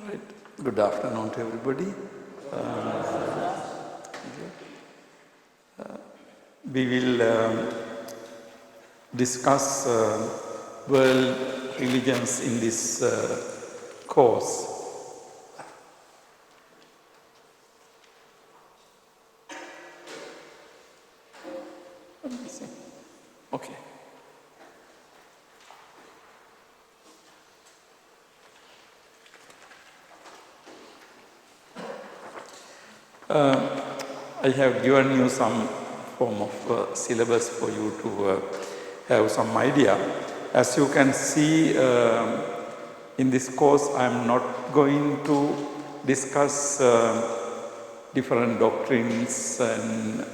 Right. Good afternoon to everybody. We will discuss world religions in this course. Okay. I have given you some form of syllabus for you to have some idea. As you can see in this course, I am not going to discuss different doctrines and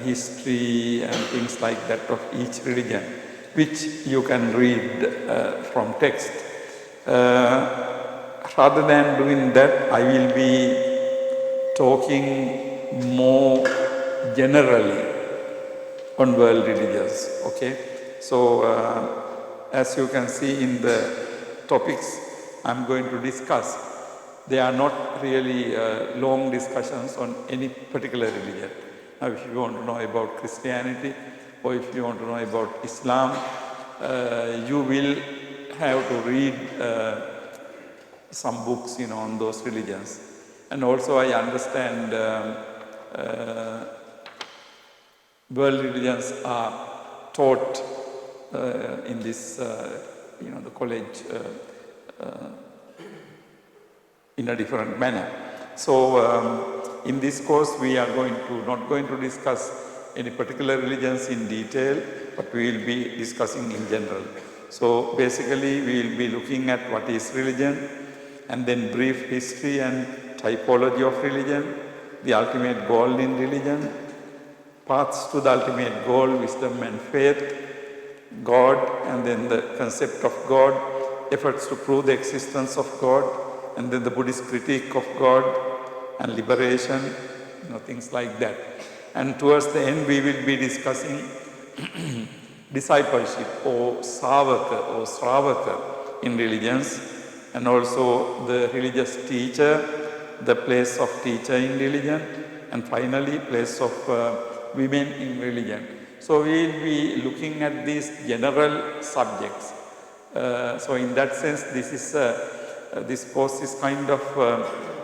history and things like that of each religion, which you can read from text. Rather than doing that, I will be talking more generally on world religions, okay? So, as you can see in the topics I'm going to discuss, they are not really long discussions on any particular religion. Now, if you want to know about Christianity or if you want to know about Islam, you will have to read some books, on those religions. And also I understand world religions are taught in this, the college in a different manner. So in this course we are not going to discuss any particular religions in detail, but we will be discussing in general. So basically we will be looking at what is religion, and then brief history and typology of religion, the ultimate goal in religion, paths to the ultimate goal, wisdom and faith, God, and then the concept of God, efforts to prove the existence of God, and then the Buddhist critique of God and liberation, things like that. And towards the end we will be discussing discipleship or savaka or sravaka in religions, and also the religious teacher, the place of teacher in religion, and finally place of women in religion. So we will be looking at these general subjects. So in that sense, this course is kind of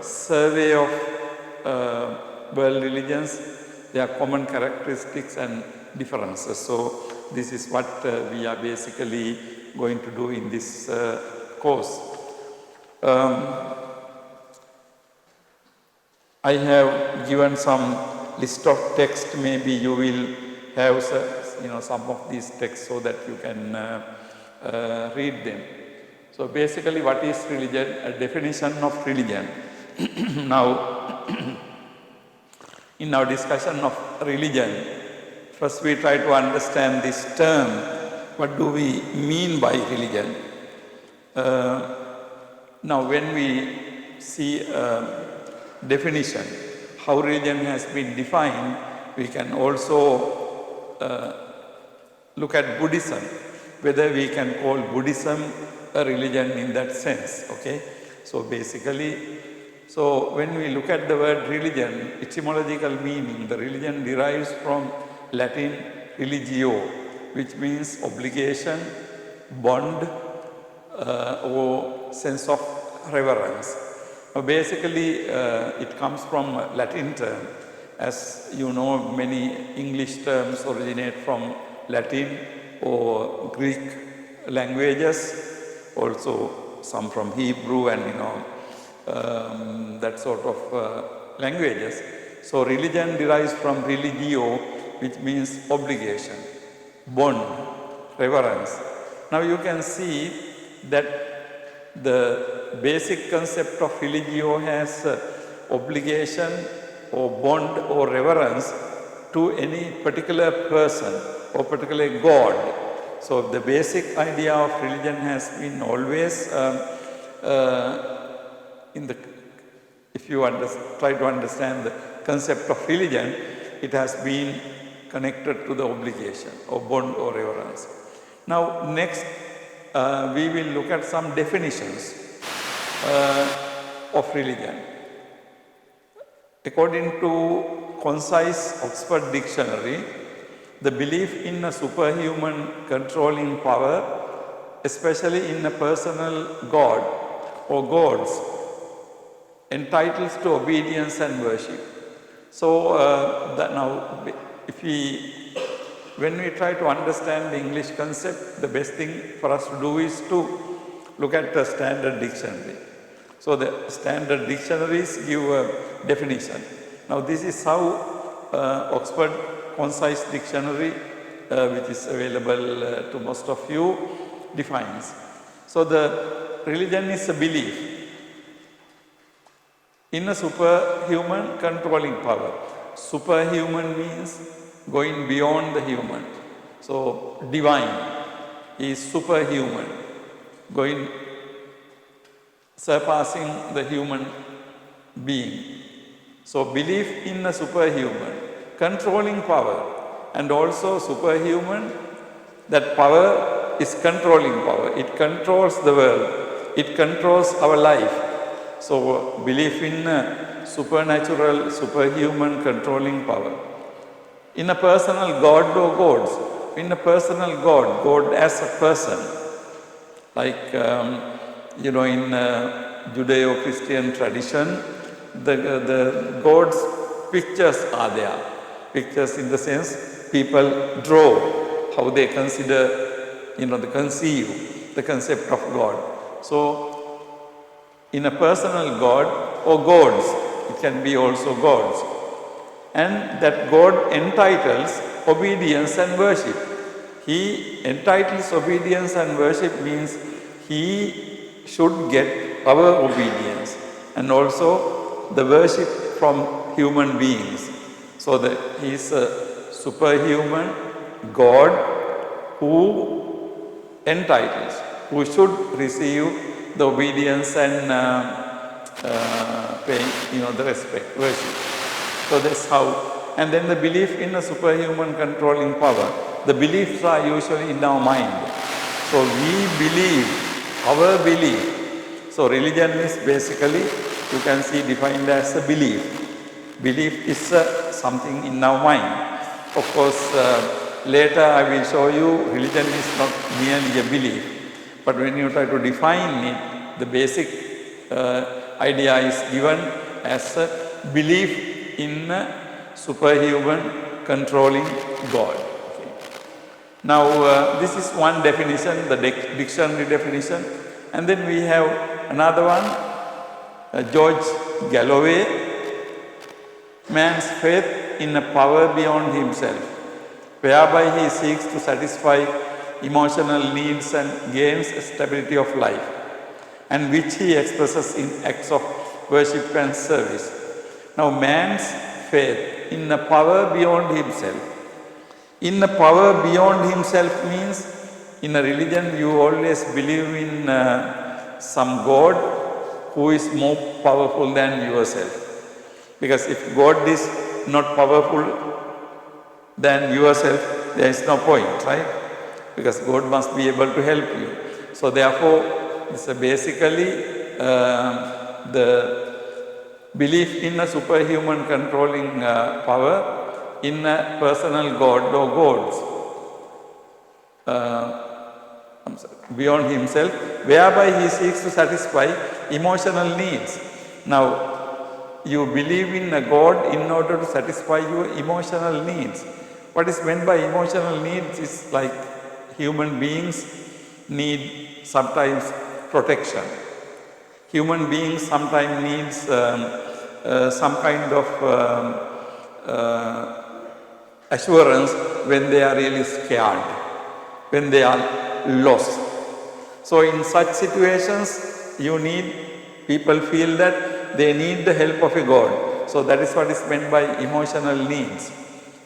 survey of world religions, their common characteristics and differences. So this is what we are basically going to do in this course. I have given some list of text. Maybe you will have some of these texts so that you can read them. So basically, what is religion? A definition of religion. Now, in our discussion of religion, first we try to understand this term. What do we mean by religion? Now, when we see definition, how religion has been defined, we can also look at Buddhism, whether we can call Buddhism a religion in that sense, okay? So basically, when we look at the word religion, etymological meaning, the religion derives from Latin religio, which means obligation, bond, or sense of reverence. Basically, it comes from a Latin term. As you know, many English terms originate from Latin or Greek languages, also some from Hebrew and that sort of languages. So religion derives from religio, which means obligation, bond, reverence. Now you can see that the basic concept of religio has obligation or bond or reverence to any particular person or particular God. So the basic idea of religion has been always if you try to understand the concept of religion, it has been connected to the obligation or bond or reverence. Now next we will look at some definitions. of religion. According to concise Oxford Dictionary, the belief in a superhuman controlling power, especially in a personal God or gods, entitles to obedience and worship. So now, when we try to understand the English concept, the best thing for us to do is to look at the standard dictionary. So the standard dictionaries give a definition. Now this is how Oxford Concise Dictionary, which is available to most of you, defines. So the religion is a belief in a superhuman controlling power. Superhuman means going beyond the human. So divine is superhuman, surpassing the human being. So belief in a superhuman controlling power, and also superhuman, that power is controlling power. It controls the world. It controls our life. So belief in a supernatural, superhuman controlling power. In a personal God or gods, in a personal God, God as a person, like in Judeo-Christian tradition, the gods' pictures are there. Pictures in the sense people draw how they consider, they conceive the concept of God. So in a personal God or gods, it can be also gods, and that God entitles obedience and worship. He entitles obedience and worship means he should get our obedience and also the worship from human beings. So that he is a superhuman God who entitles, who should receive the obedience and paying, the respect, worship. So that's how. And then the belief in a superhuman controlling power. The beliefs are usually in our mind. So we believe, our belief. So religion is basically, you can see, defined as a belief. Belief is something in our mind. Of course, later I will show you religion is not merely a belief. But when you try to define it, the basic idea is given as a belief in a superhuman controlling God. Okay. Now, this is one definition, the dictionary definition. And then we have another one, George Galloway. Man's faith in a power beyond himself, whereby he seeks to satisfy emotional needs and gains stability of life, and which he expresses in acts of worship and service. Now, man's faith in a power beyond himself. In a power beyond himself means in a religion you always believe in some God who is more powerful than yourself. Because if God is not powerful than yourself, there is no point, right? Because God must be able to help you. So therefore, it's basically the belief in a superhuman controlling power in a personal God or gods beyond himself, whereby he seeks to satisfy emotional needs. Now, you believe in a God in order to satisfy your emotional needs. What is meant by emotional needs is like human beings need sometimes protection. Human beings sometimes need some kind of assurance when they are really scared, when they are lost. So in such situations, people feel that they need the help of a God. So that is what is meant by emotional needs.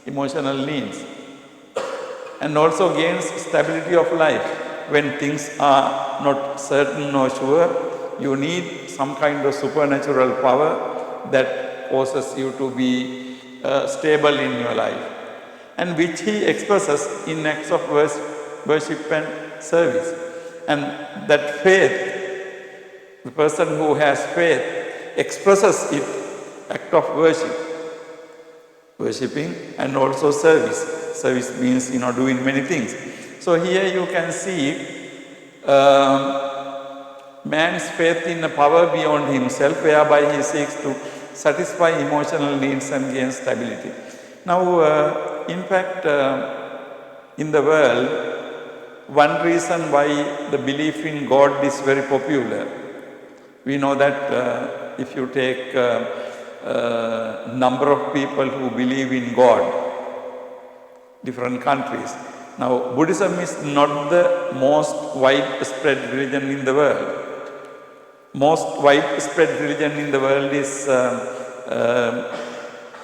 Emotional needs. And also gains stability of life. When things are not certain or sure, you need some kind of supernatural power that causes you to be stable in your life. And which he expresses in acts of worship and service. And that faith, the person who has faith expresses it, act of worship, worshipping and also service. Service means, doing many things. So here you can see man's faith in a power beyond himself, whereby he seeks to satisfy emotional needs and gain stability. Now, in fact, in the world, one reason why the belief in God is very popular, we know that if you take number of people who believe in God, different countries. Now, Buddhism is not the most widespread religion in the world. Most widespread religion in the world is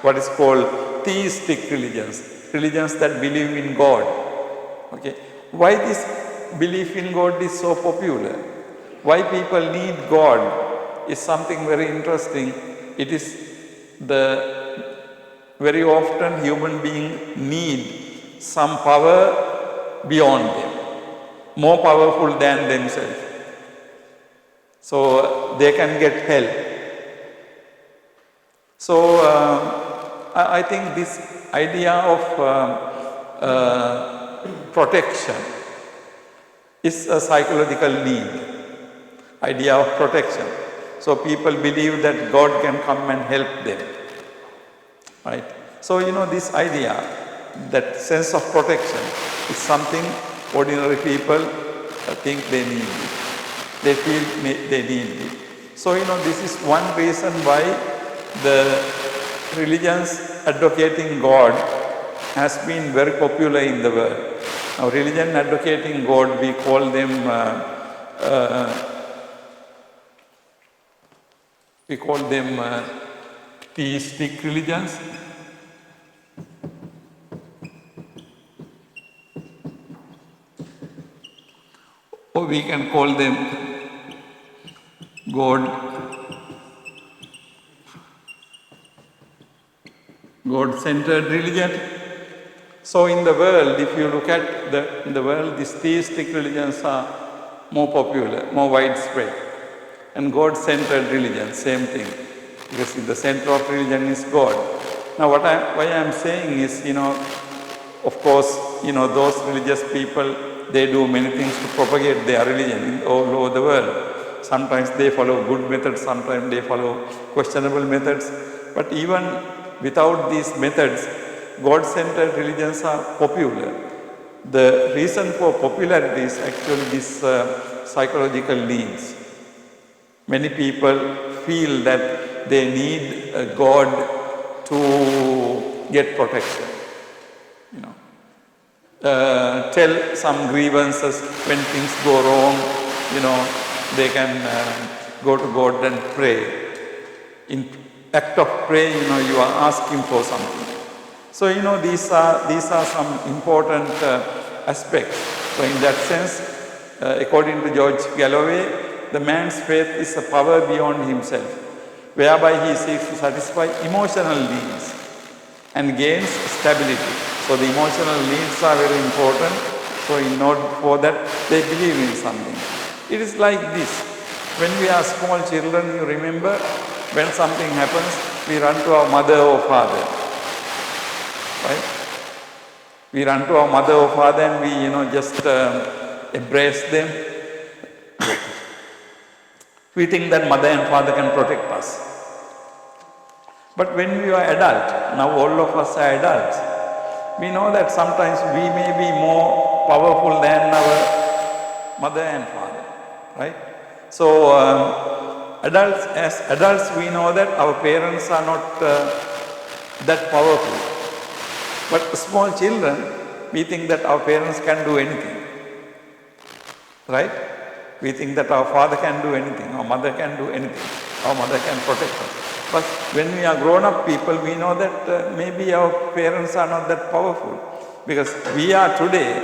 what is called theistic religions, religions that believe in God. Okay, why this belief in God is so popular? Why people need God is something very interesting. It is very often human beings need some power beyond them, more powerful than themselves, so they can get help. So I think this idea of protection is a psychological need, idea of protection. So people believe that God can come and help them, right? So this idea, that sense of protection is something ordinary people think they need it. They feel they need it. So this is one reason why the religions advocating God has been very popular in the world. Now, religion advocating God, we call them theistic religions. Or we can call them God-centered religion. So in the world, if you look at the world, these theistic religions are more popular, more widespread. And God-centered religion, same thing. Because in the center of religion is God. Now why I'm saying is, of course, those religious people, they do many things to propagate their religion all over the world. Sometimes they follow good methods, sometimes they follow questionable methods. But even without these methods, God-centered religions are popular. The reason for popularity is actually this psychological needs. Many people feel that they need a God to get protection. Tell some grievances when things go wrong, they can go to God and pray. In act of prayer, you are asking for something. So, these are some important aspects. So, in that sense, according to George Galloway, the man's faith is a power beyond himself, whereby he seeks to satisfy emotional needs and gains stability. So the emotional needs are very important. So in order for that, they believe in something. It is like this. When we are small children, you remember, when something happens, we run to our mother or father. Right? We run to our mother or father and we, just embrace them. We think that mother and father can protect us. But when we are adult, now all of us are adults, we know that sometimes we may be more powerful than our mother and father, right? So, as adults, we know that our parents are not that powerful. But small children, we think that our parents can do anything, right? We think that our father can do anything, our mother can do anything, our mother can protect us. But when we are grown-up people, we know that maybe our parents are not that powerful. Because we are today,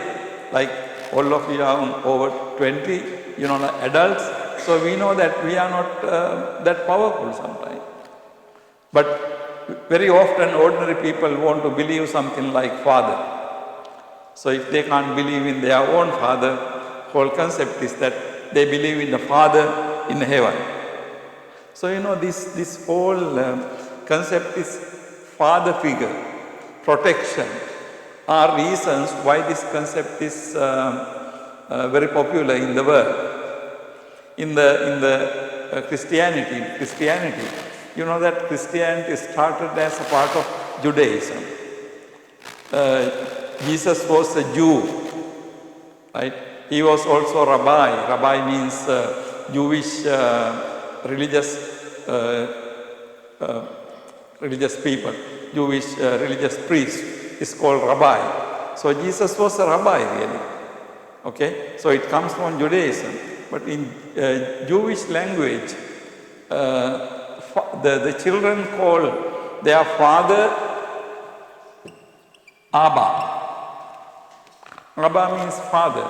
like all of you are over 20, like adults, so we know that we are not that powerful sometimes. But very often ordinary people want to believe something like father. So if they can't believe in their own father, whole concept is that they believe in the Father in heaven. So, this whole concept is father figure, protection, are reasons why this concept is very popular in the world. In the Christianity, you know that Christianity started as a part of Judaism. Jesus was a Jew, right? He was also a rabbi. Rabbi means Jewish religious people, Jewish religious priest is called rabbi. So Jesus was a rabbi really. Okay, so it comes from Judaism. But in Jewish language, the children call their father Abba. Abba means father.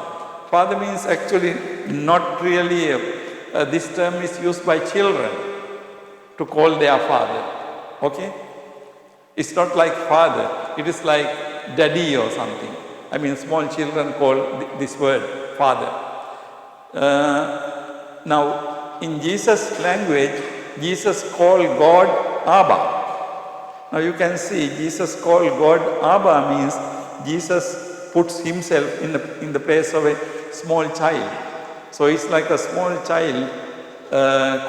Father means actually not really, this term is used by children to call their father. Okay? It's not like father, it is like daddy or something. I mean, small children call this word father. Now, in Jesus' language, Jesus called God Abba. Now you can see Jesus called God Abba means Jesus puts himself in the place of a small child. So it's like a small child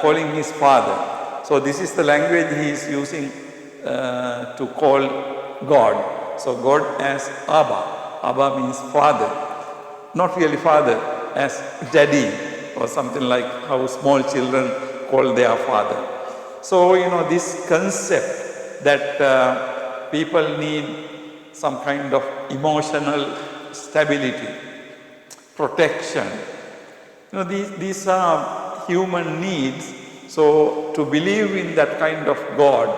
calling his father. So this is the language he is using to call God. So God as Abba. Abba means father. Not really father, as daddy or something like how small children call their father. So, this concept that people need some kind of emotional stability, protection. These are human needs. So, to believe in that kind of God,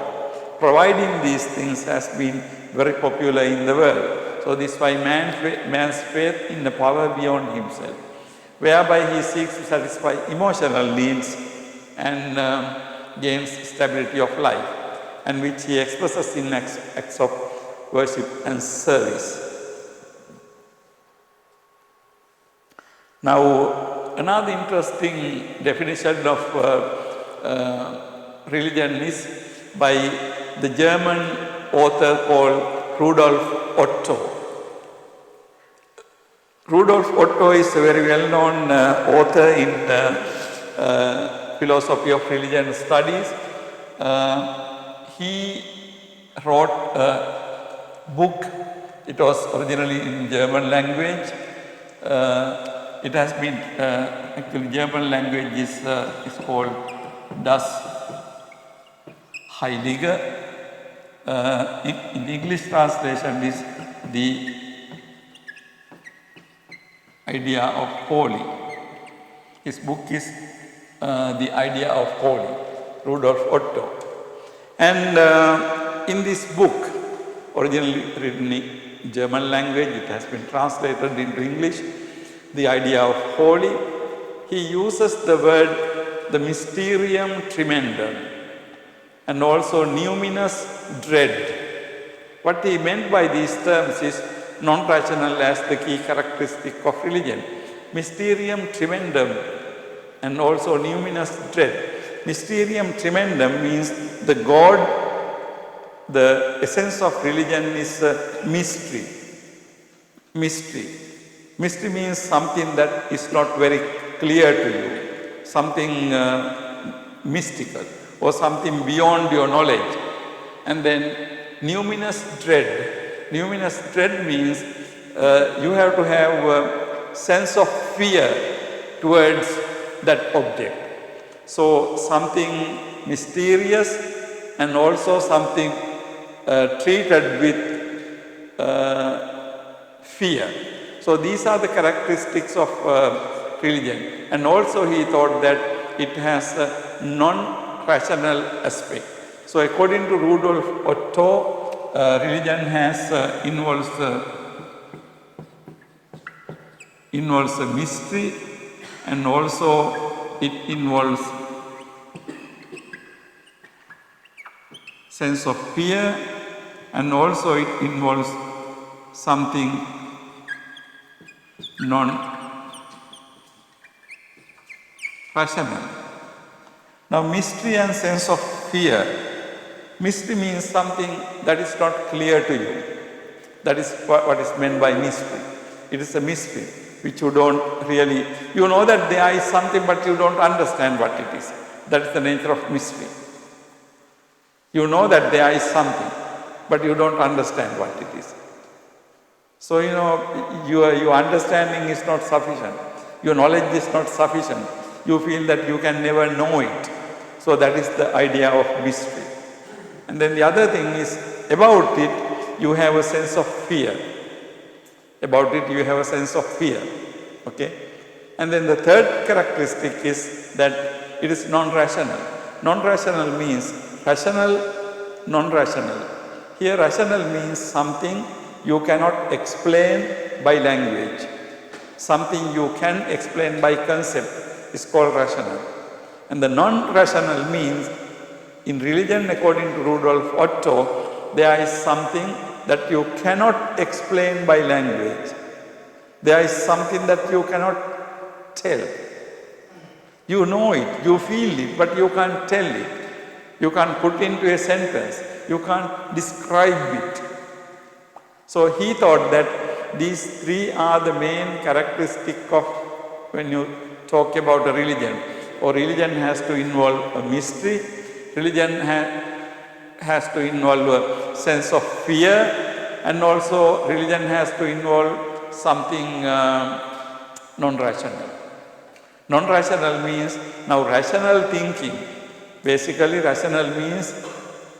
providing these things has been very popular in the world. So this is why man's faith in the power beyond himself, whereby he seeks to satisfy emotional needs and gains stability of life, and which he expresses in acts of worship and service. Now, another interesting definition of religion is by the German author called Rudolf Otto. Rudolf Otto is a very well-known author in philosophy of religion studies. He wrote a book. It was originally in German language. It has been, actually German language is called Das Heilige. In the English translation is the idea of holy. His book is the idea of holy, Rudolf Otto. And in this book, originally written in German language, it has been translated into English, the idea of holy, he uses the word the mysterium tremendum and also numinous dread. What he meant by these terms is non-rational as the key characteristic of religion. Mysterium tremendum and also numinous dread. Mysterium tremendum means the God, the essence of religion is mystery. Mystery. Mystery means something that is not very clear to you, something mystical or something beyond your knowledge. And then numinous dread. Numinous dread means you have to have a sense of fear towards that object. So something mysterious and also something treated with fear. So these are the characteristics of religion. And also he thought that it has a non-rational aspect. So according to Rudolf Otto, religion involves a mystery, and also it involves sense of fear, and also it involves something non-rational. Now, mystery and sense of fear. Mystery means something that is not clear to you. That is what is meant by mystery. It is a mystery which you don't really, you know that there is something but you don't understand what it is. That is the nature of mystery. You know that there is something but you don't understand what it is. So, your understanding is not sufficient. Your knowledge is not sufficient. You feel that you can never know it. So that is the idea of mystery. And then the other thing is, about it, you have a sense of fear. About it, you have a sense of fear. Okay? And then the third characteristic is that it is non-rational. Non-rational means rational, non-rational. Here, rational means something you cannot explain by language. Something you can explain by concept is called rational. And the non-rational means, in religion, according to Rudolf Otto, there is something that you cannot explain by language. There is something that you cannot tell. You know it, you feel it, but you can't tell it. You can't put into a sentence. You can't describe it. So he thought that these three are the main characteristic of when you talk about a religion. Or religion has to involve a mystery. Religion has to involve a sense of fear, and also religion has to involve something non-rational. Non-rational means, now rational thinking, basically rational means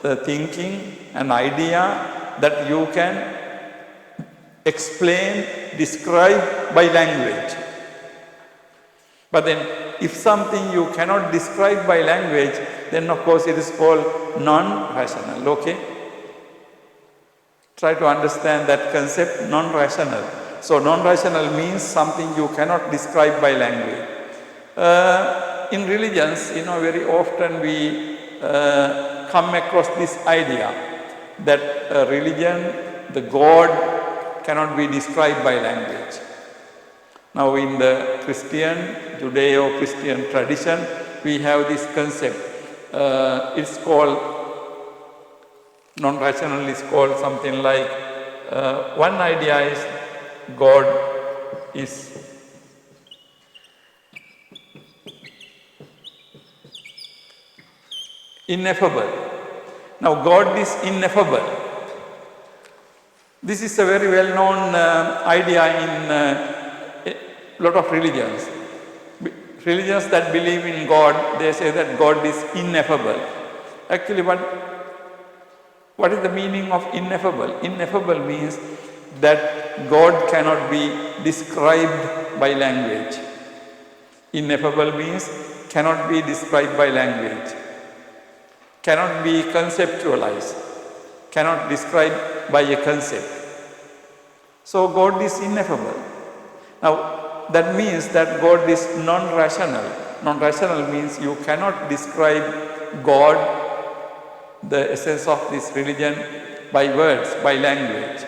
the thinking, an idea that you can explain, describe by language. But then if something you cannot describe by language, then of course it is called non-rational, okay? Try to understand that concept, non-rational. So non-rational means something you cannot describe by language. In religions, very often we come across this idea that religion, the God, cannot be described by language. Now in the Judeo-Christian tradition, we have this concept. It's called, non-rational is called something like, one idea is God is ineffable. Now God is ineffable. This is a very well-known idea in a lot of religions. Religions that believe in God, they say that God is ineffable. Actually, what is the meaning of ineffable? Ineffable means that God cannot be described by language. Ineffable means cannot be described by language, cannot be conceptualized, cannot describe by a concept. So God is ineffable. Now, that means that God is non-rational. Non-rational means you cannot describe God, the essence of this religion, by words, by language.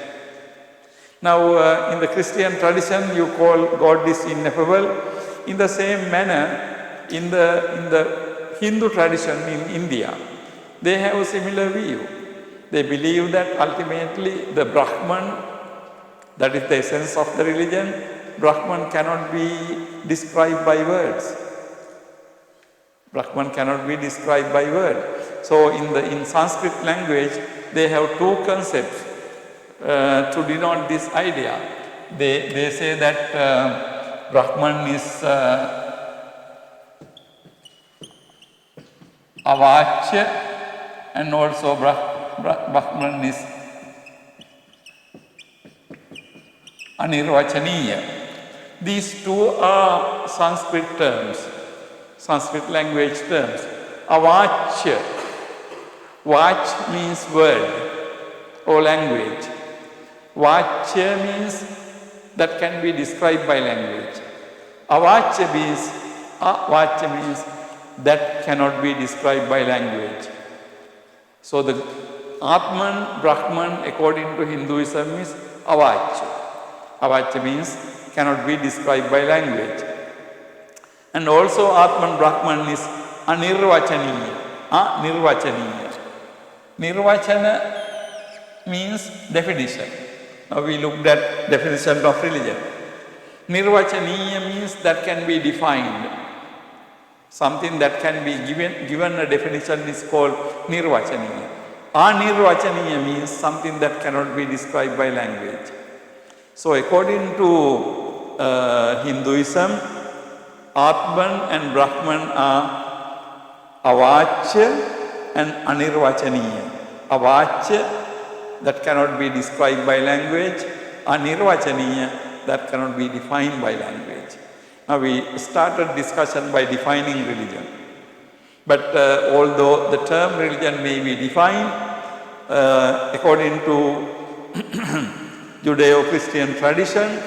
Now, in the Christian tradition, you call God is ineffable. In the same manner, in the Hindu tradition in India, they have a similar view. They believe that ultimately the Brahman, that is the essence of the religion, Brahman cannot be described by words. Brahman cannot be described by words. So in Sanskrit language, they have two concepts to denote this idea. They say that Brahman is avachya, and also Brahman is anirvachaniya. These two are Sanskrit terms, Sanskrit language terms. Avachya. Vach means word or language. Vachya means that can be described by language. Avachya means that cannot be described by language. So the Atman, Brahman, according to Hinduism, is avachya. Avachya means cannot be described by language. And also Atman, Brahman is anirvachaniya. Anirvachaniya. Nirvachana means definition. Now we looked at definition of religion. Nirvachaniya means that can be defined. Something that can be given a definition is called nirvachaniya. Anirvachaniya means something that cannot be described by language. So according to Hinduism, Atman and Brahman are avachya and anirvachaniya. Avachya, that cannot be described by language. Anirvachaniya, that cannot be defined by language. Now we started discussion by defining religion. But although the term religion may be defined, according to Judeo-Christian tradition,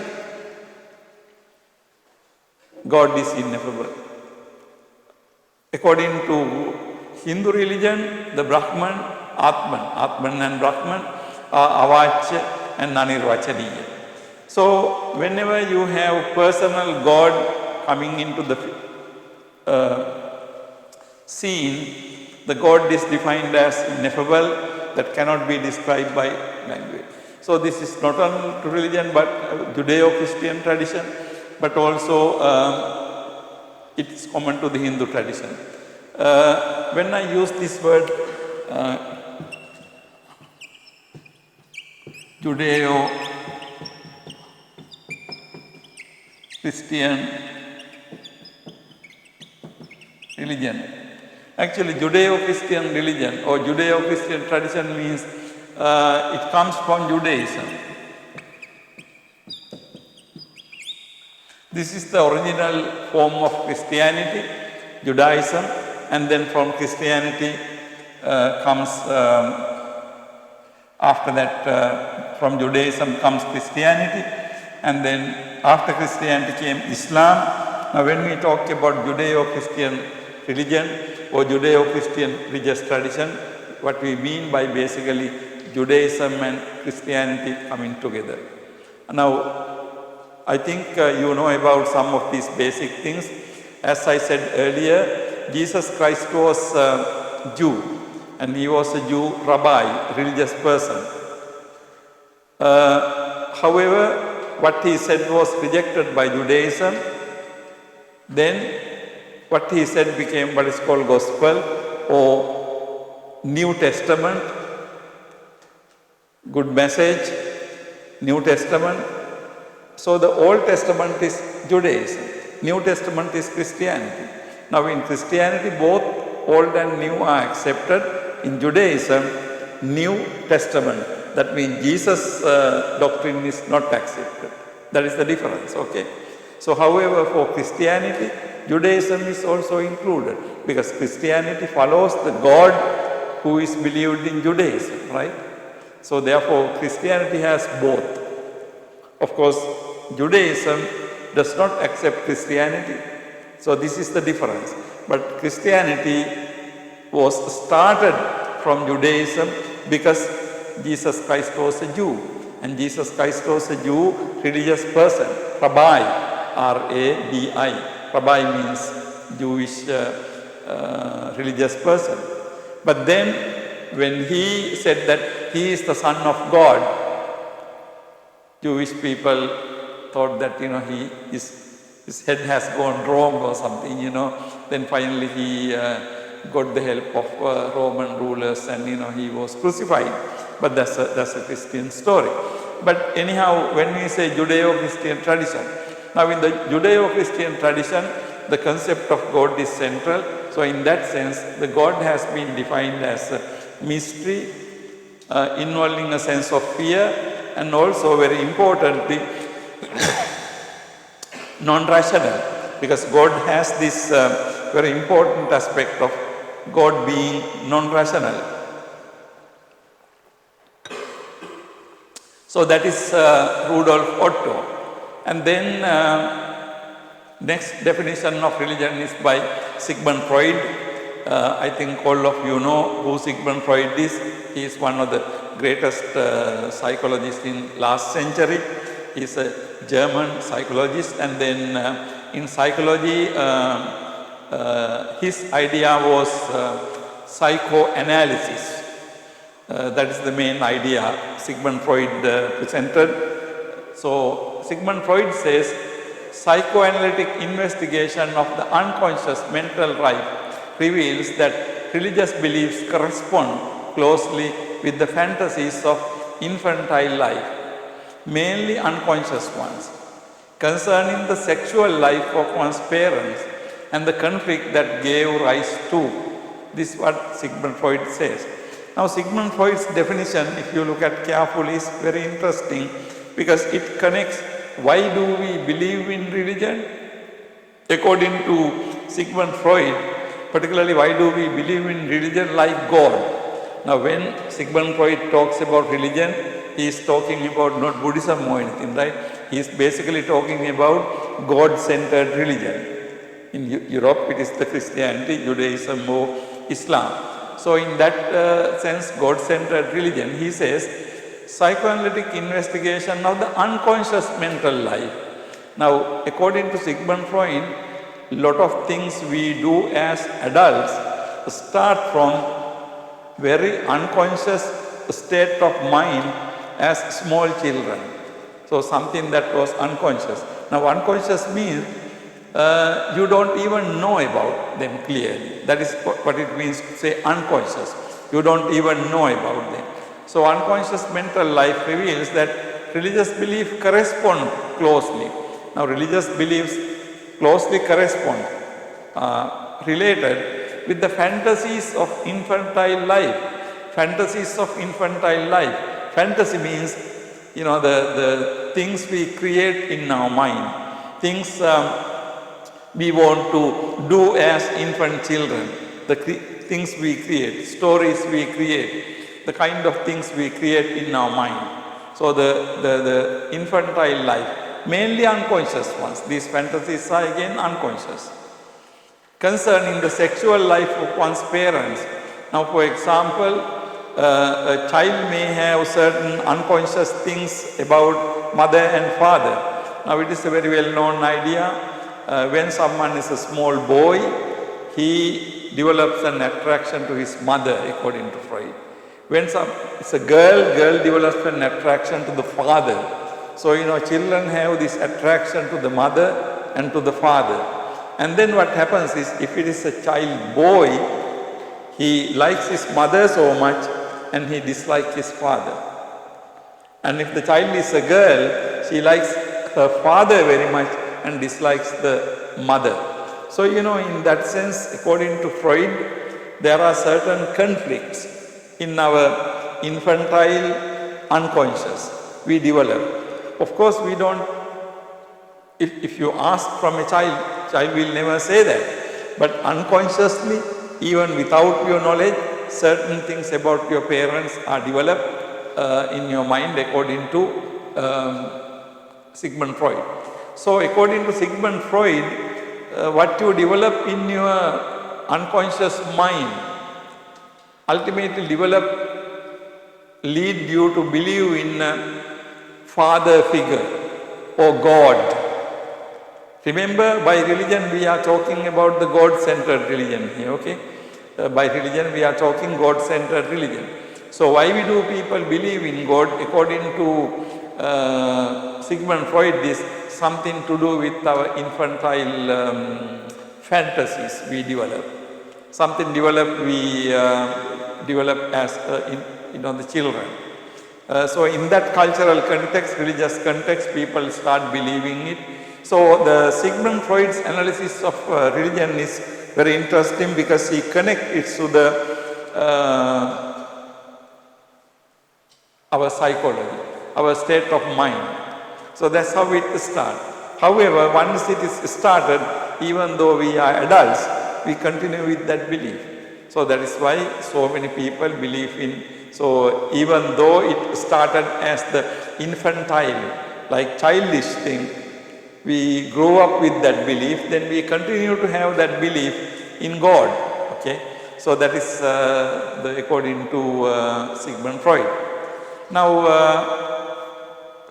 God is ineffable. According to Hindu religion, the Brahman, Atman and Brahman are avachya and anirvachaniya. So whenever you have personal God coming into the scene, the God is defined as ineffable, that cannot be described by language. So this is not only to religion but Judeo-Christian tradition, but also it is common to the Hindu tradition. When I use this word Judeo-Christian religion, actually Judeo-Christian religion or Judeo-Christian tradition means it comes from Judaism. This is the original form of Christianity, Judaism, and then from Christianity comes, after that from Judaism comes Christianity, and then after Christianity came Islam. Now when we talk about Judeo-Christian religion or Judeo-Christian religious tradition, what we mean by basically Judaism and Christianity coming together. Now I think you know about some of these basic things. As I said earlier, Jesus Christ was a Jew, and he was a Jew rabbi, religious person. However, what he said was rejected by Judaism. Then what he said became what is called gospel or New Testament, good message, New Testament. So the Old Testament is Judaism, New Testament is Christianity. Now in Christianity both Old and New are accepted. In Judaism, New Testament, that means Jesus' doctrine is not accepted. That is the difference, okay? So however, for Christianity, Judaism is also included because Christianity follows the God who is believed in Judaism, right? So therefore, Christianity has both. Of course, Judaism does not accept Christianity. So this is the difference. But Christianity was started from Judaism because Jesus Christ was a Jew. And Jesus Christ was a Jew, religious person, Rabbi, R-A-B-I. Rabbi means Jewish religious person. But then when he said that he is the Son of God, Jewish people thought that, his head has gone wrong or something, Then finally he got the help of Roman rulers and, he was crucified. But that's a Christian story. But anyhow, when we say Judeo-Christian tradition, now in the Judeo-Christian tradition, the concept of God is central. So in that sense, the God has been defined as a mystery, involving a sense of fear, and also very importantly, non-rational, because God has this very important aspect of God being non-rational. So that is Rudolf Otto. And then next definition of religion is by Sigmund Freud. I think all of you know who Sigmund Freud is. He is one of the greatest psychologists in last century. He is a German psychologist, and then in psychology his idea was psychoanalysis. That is the main idea Sigmund Freud presented. So Sigmund Freud says psychoanalytic investigation of the unconscious mental life reveals that religious beliefs correspond closely with the fantasies of infantile life, mainly unconscious ones, concerning the sexual life of one's parents and the conflict that gave rise to. This is what Sigmund Freud says. Now, Sigmund Freud's definition, if you look at carefully, is very interesting because it connects why do we believe in religion? According to Sigmund Freud, particularly why do we believe in religion like God? Now, when Sigmund Freud talks about religion, he is talking about not Buddhism or anything, right? He is basically talking about God-centered religion. In Europe, it is the Christianity, Judaism or Islam. So in that sense, God-centered religion, he says, psychoanalytic investigation of the unconscious mental life. Now, according to Sigmund Freud, a lot of things we do as adults start from very unconscious state of mind as small children. So something that was unconscious. Now, unconscious means you don't even know about them clearly. That is what it means to say unconscious. You don't even know about them. So unconscious mental life reveals that religious belief correspond closely. Now religious beliefs closely correspond, related with the fantasies of infantile life. Fantasies of infantile life. Fantasy means, the things we create in our mind. Things we want to do as infant children, the things we create, stories we create, the kind of things we create in our mind. So the infantile life, mainly unconscious ones. These fantasies are again unconscious. Concerning the sexual life of one's parents. Now, for example, a child may have certain unconscious things about mother and father. Now, it is a very well-known idea. When someone is a small boy, he develops an attraction to his mother, according to Freud. When it's a girl develops an attraction to the father. So, children have this attraction to the mother and to the father. And then what happens is, if it is a child boy, he likes his mother so much and he dislikes his father. And if the child is a girl, she likes her father very much and dislikes the mother. So, in that sense, according to Freud, there are certain conflicts in our infantile unconscious we develop. Of course, we don't, if you ask from a child will never say that. But unconsciously, even without your knowledge, certain things about your parents are developed in your mind according to Sigmund Freud. So according to Sigmund Freud, what you develop in your unconscious mind ultimately lead you to believe in a father figure or God. Remember, by religion we are talking about the God-centered religion here, okay? By religion we are talking God-centered religion. So why do people believe in God? According to Sigmund Freud, this something to do with our infantile fantasies we develop. Something we develop as the children. So in that cultural context, religious context, people start believing it. So the Sigmund Freud's analysis of religion is very interesting because he connects it to our psychology, our state of mind. So that's how it starts. However, once it is started, even though we are adults, we continue with that belief. So that is why so many people believe in. So even though it started as the infantile, like childish thing, we grow up with that belief, then we continue to have that belief in God. Okay, so that is according to Sigmund Freud. Now,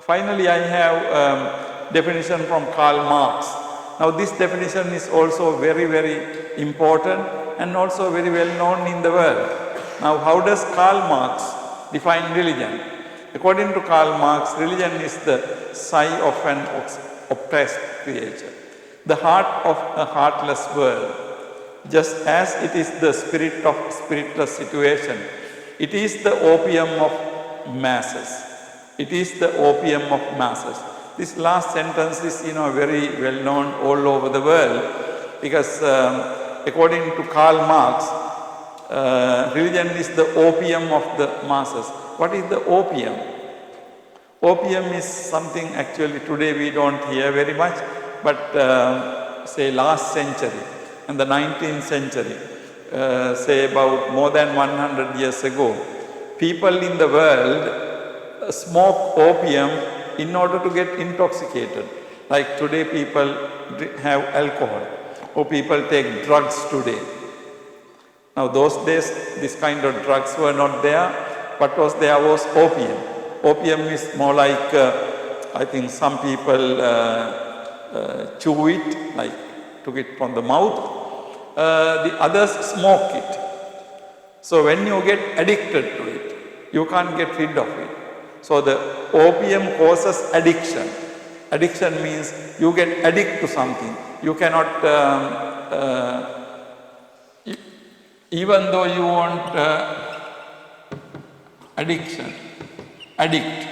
finally, I have definition from Karl Marx. Now this definition is also very, very important and also very well known in the world. Now how does Karl Marx define religion? According to Karl Marx, religion is the sigh of an oppressed creature, the heart of a heartless world. Just as it is the spirit of spiritless situation, it is the opium of masses. It is the opium of masses. This last sentence is, very well known all over the world because according to Karl Marx, religion is the opium of the masses. What is the opium? Opium is something actually today we don't hear very much, but say last century, in the 19th century, say about more than 100 years ago, people in the world smoke opium in order to get intoxicated. Like today people have alcohol or people take drugs today. Now those days this kind of drugs were not there. What was there was opium. Opium is more like, I think some people chew it, like took it from the mouth. The others smoke it. So when you get addicted to it, you can't get rid of it. So the opium causes addiction. Addiction means you get addicted to something. You cannot, even though you want addiction, addiction,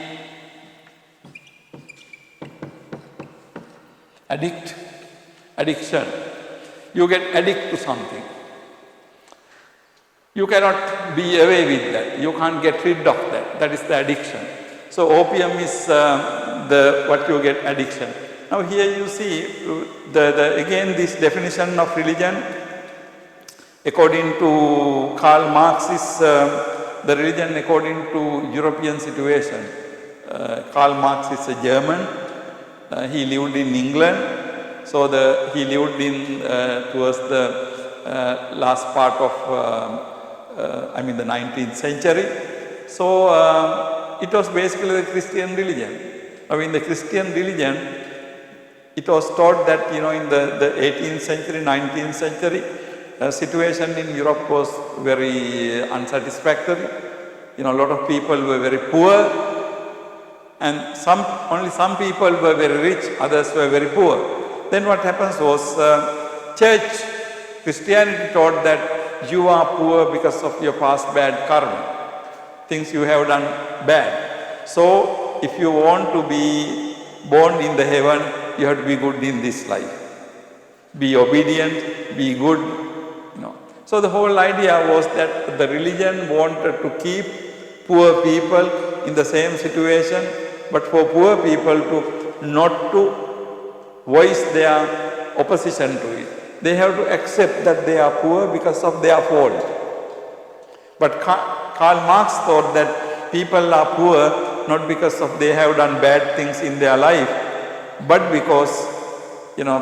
you get addicted to something. You cannot be away with that. You can't get rid of that. That is the addiction. So opium is what you get addiction. Now here you see again this definition of religion according to Karl Marx is the religion according to European situation. Karl Marx is a German. He lived in England. So he lived in towards the last part of the 19th century. So it was basically the Christian religion. In the Christian religion, it was taught that in the 18th century, 19th century, situation in Europe was very unsatisfactory. A lot of people were very poor, and only some people were very rich, others were very poor. Then what happens was Christianity taught that you are poor because of your past bad karma, things you have done bad. So if you want to be born in the heaven, you have to be good in this life. Be obedient, be good. So the whole idea was that the religion wanted to keep poor people in the same situation, but for poor people to not to voice their opposition to it. They have to accept that they are poor because of their fault. But Karl Marx thought that people are poor not because of they have done bad things in their life, but because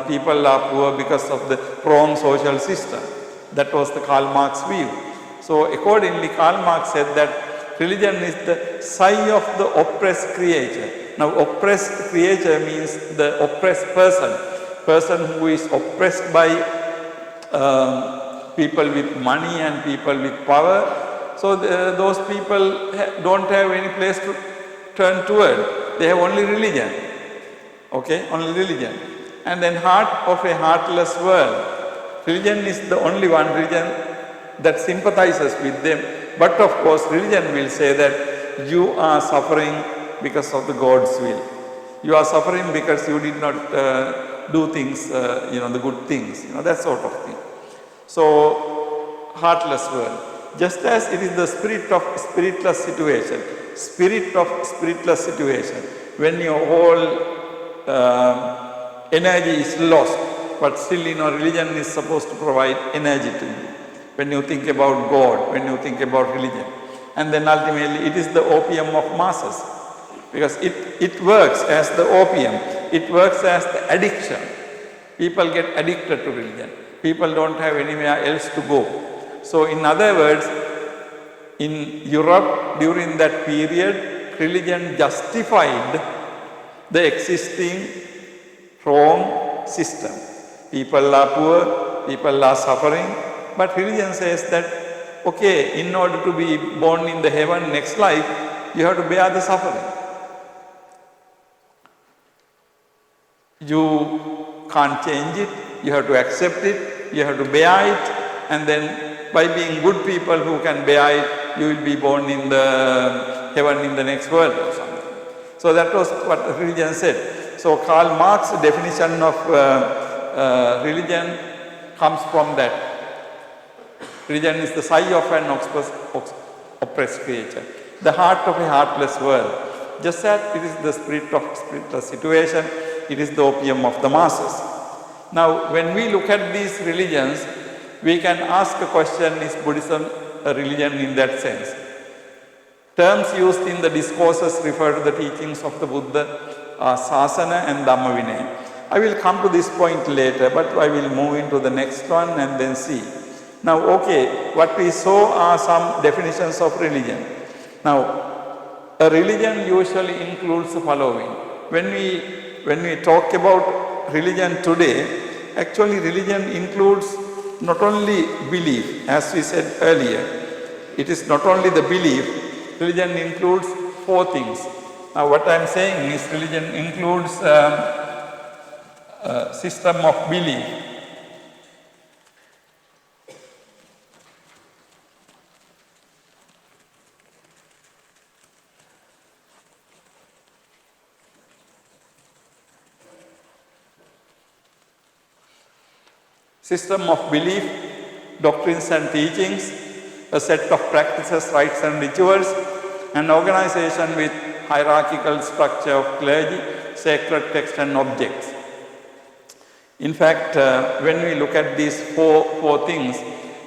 people are poor because of the wrong social system. That was the Karl Marx view. So accordingly, Karl Marx said that religion is the sigh of the oppressed creature. Now oppressed creature means the oppressed person who is oppressed by people with money and people with power. So those people don't have any place to turn toward. They have only religion. Okay, only religion. And then heart of a heartless world. Religion is the only one religion that sympathizes with them. But of course, religion will say that you are suffering because of the God's will. You are suffering because you did not do things, the good things, that sort of thing. So, heartless world. Just as it is the spirit of spiritless situation, when your whole energy is lost, but still, religion is supposed to provide energy to you. When you think about God, when you think about religion. And then ultimately, it is the opium of masses. Because it works as the opium. It works as the addiction. People get addicted to religion. People don't have anywhere else to go. So in other words, in Europe, during that period, religion justified the existing wrong system. People are poor, people are suffering, but religion says that, okay, in order to be born in the heaven next life, you have to bear the suffering. You can't change it, you have to accept it, you have to bear it, and then by being good people who can bear it, you will be born in the heaven in the next world or something. So that was what religion said. So Karl Marx's definition of religion comes from that. Religion is the sigh of an oppressed creature, the heart of a heartless world. Just as it is the spirit of spiritless situation, it is the opium of the masses. Now, when we look at these religions, we can ask a question, is Buddhism a religion in that sense? Terms used in the discourses refer to the teachings of the Buddha, Sasana and Dhamma Vinaya. I will come to this point later, but I will move into the next one and then see. Now, okay, what we saw are some definitions of religion. Now, a religion usually includes the following. When we talk about religion today, actually religion includes not only belief, as we said earlier. It is not only the belief, religion includes 4 things. Now, what I am saying is religion includes system of belief. System of belief, doctrines and teachings, a set of practices, rites and rituals, an organization with hierarchical structure of clergy, sacred text and objects. In fact, when we look at these four things,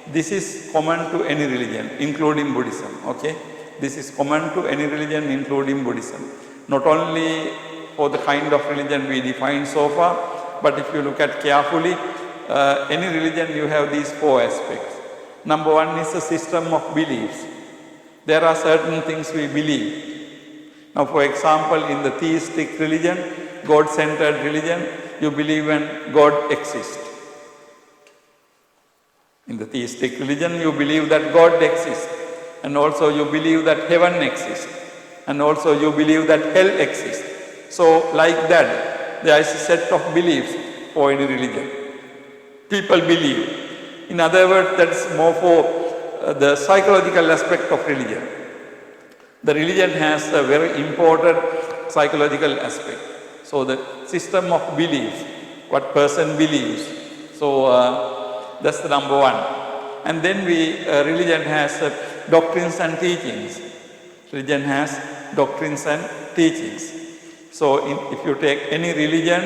this is common to any religion, including Buddhism. Okay, this is common to any religion, including Buddhism. Not only for the kind of religion we define so far, but if you look at carefully, any religion you have these 4 aspects. Number 1 is a system of beliefs. There are certain things we believe. Now, for example, in the theistic religion, God-centered religion, you believe in God exists. In the theistic religion, you believe that God exists. And also you believe that heaven exists. And also you believe that hell exists. So, like that, there is a set of beliefs for any religion. People believe. In other words, that's more for the psychological aspect of religion. The religion has a very important psychological aspect. So the system of beliefs, what person believes. So that's the number 1. And then religion has doctrines and teachings. Religion has doctrines and teachings. So if you take any religion,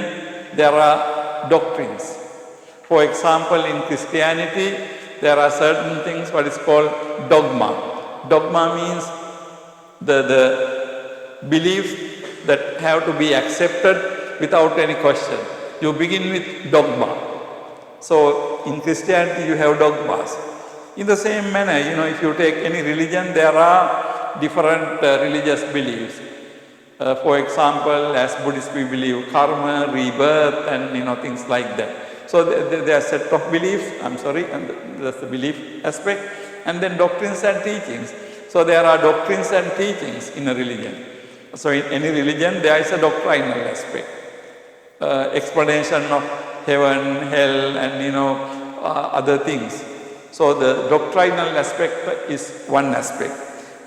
there are doctrines. For example, in Christianity, there are certain things what is called dogma. Dogma means the beliefs that have to be accepted without any question. You begin with dogma. So in Christianity, you have dogmas. In the same manner, if you take any religion, there are different religious beliefs. For example, as Buddhists, we believe karma, rebirth, and things like that. So there are a set of beliefs, and that's the belief aspect, and then doctrines and teachings. So there are doctrines and teachings in a religion. So in any religion, there is a doctrinal aspect, explanation of heaven, hell, and other things. So the doctrinal aspect is one aspect.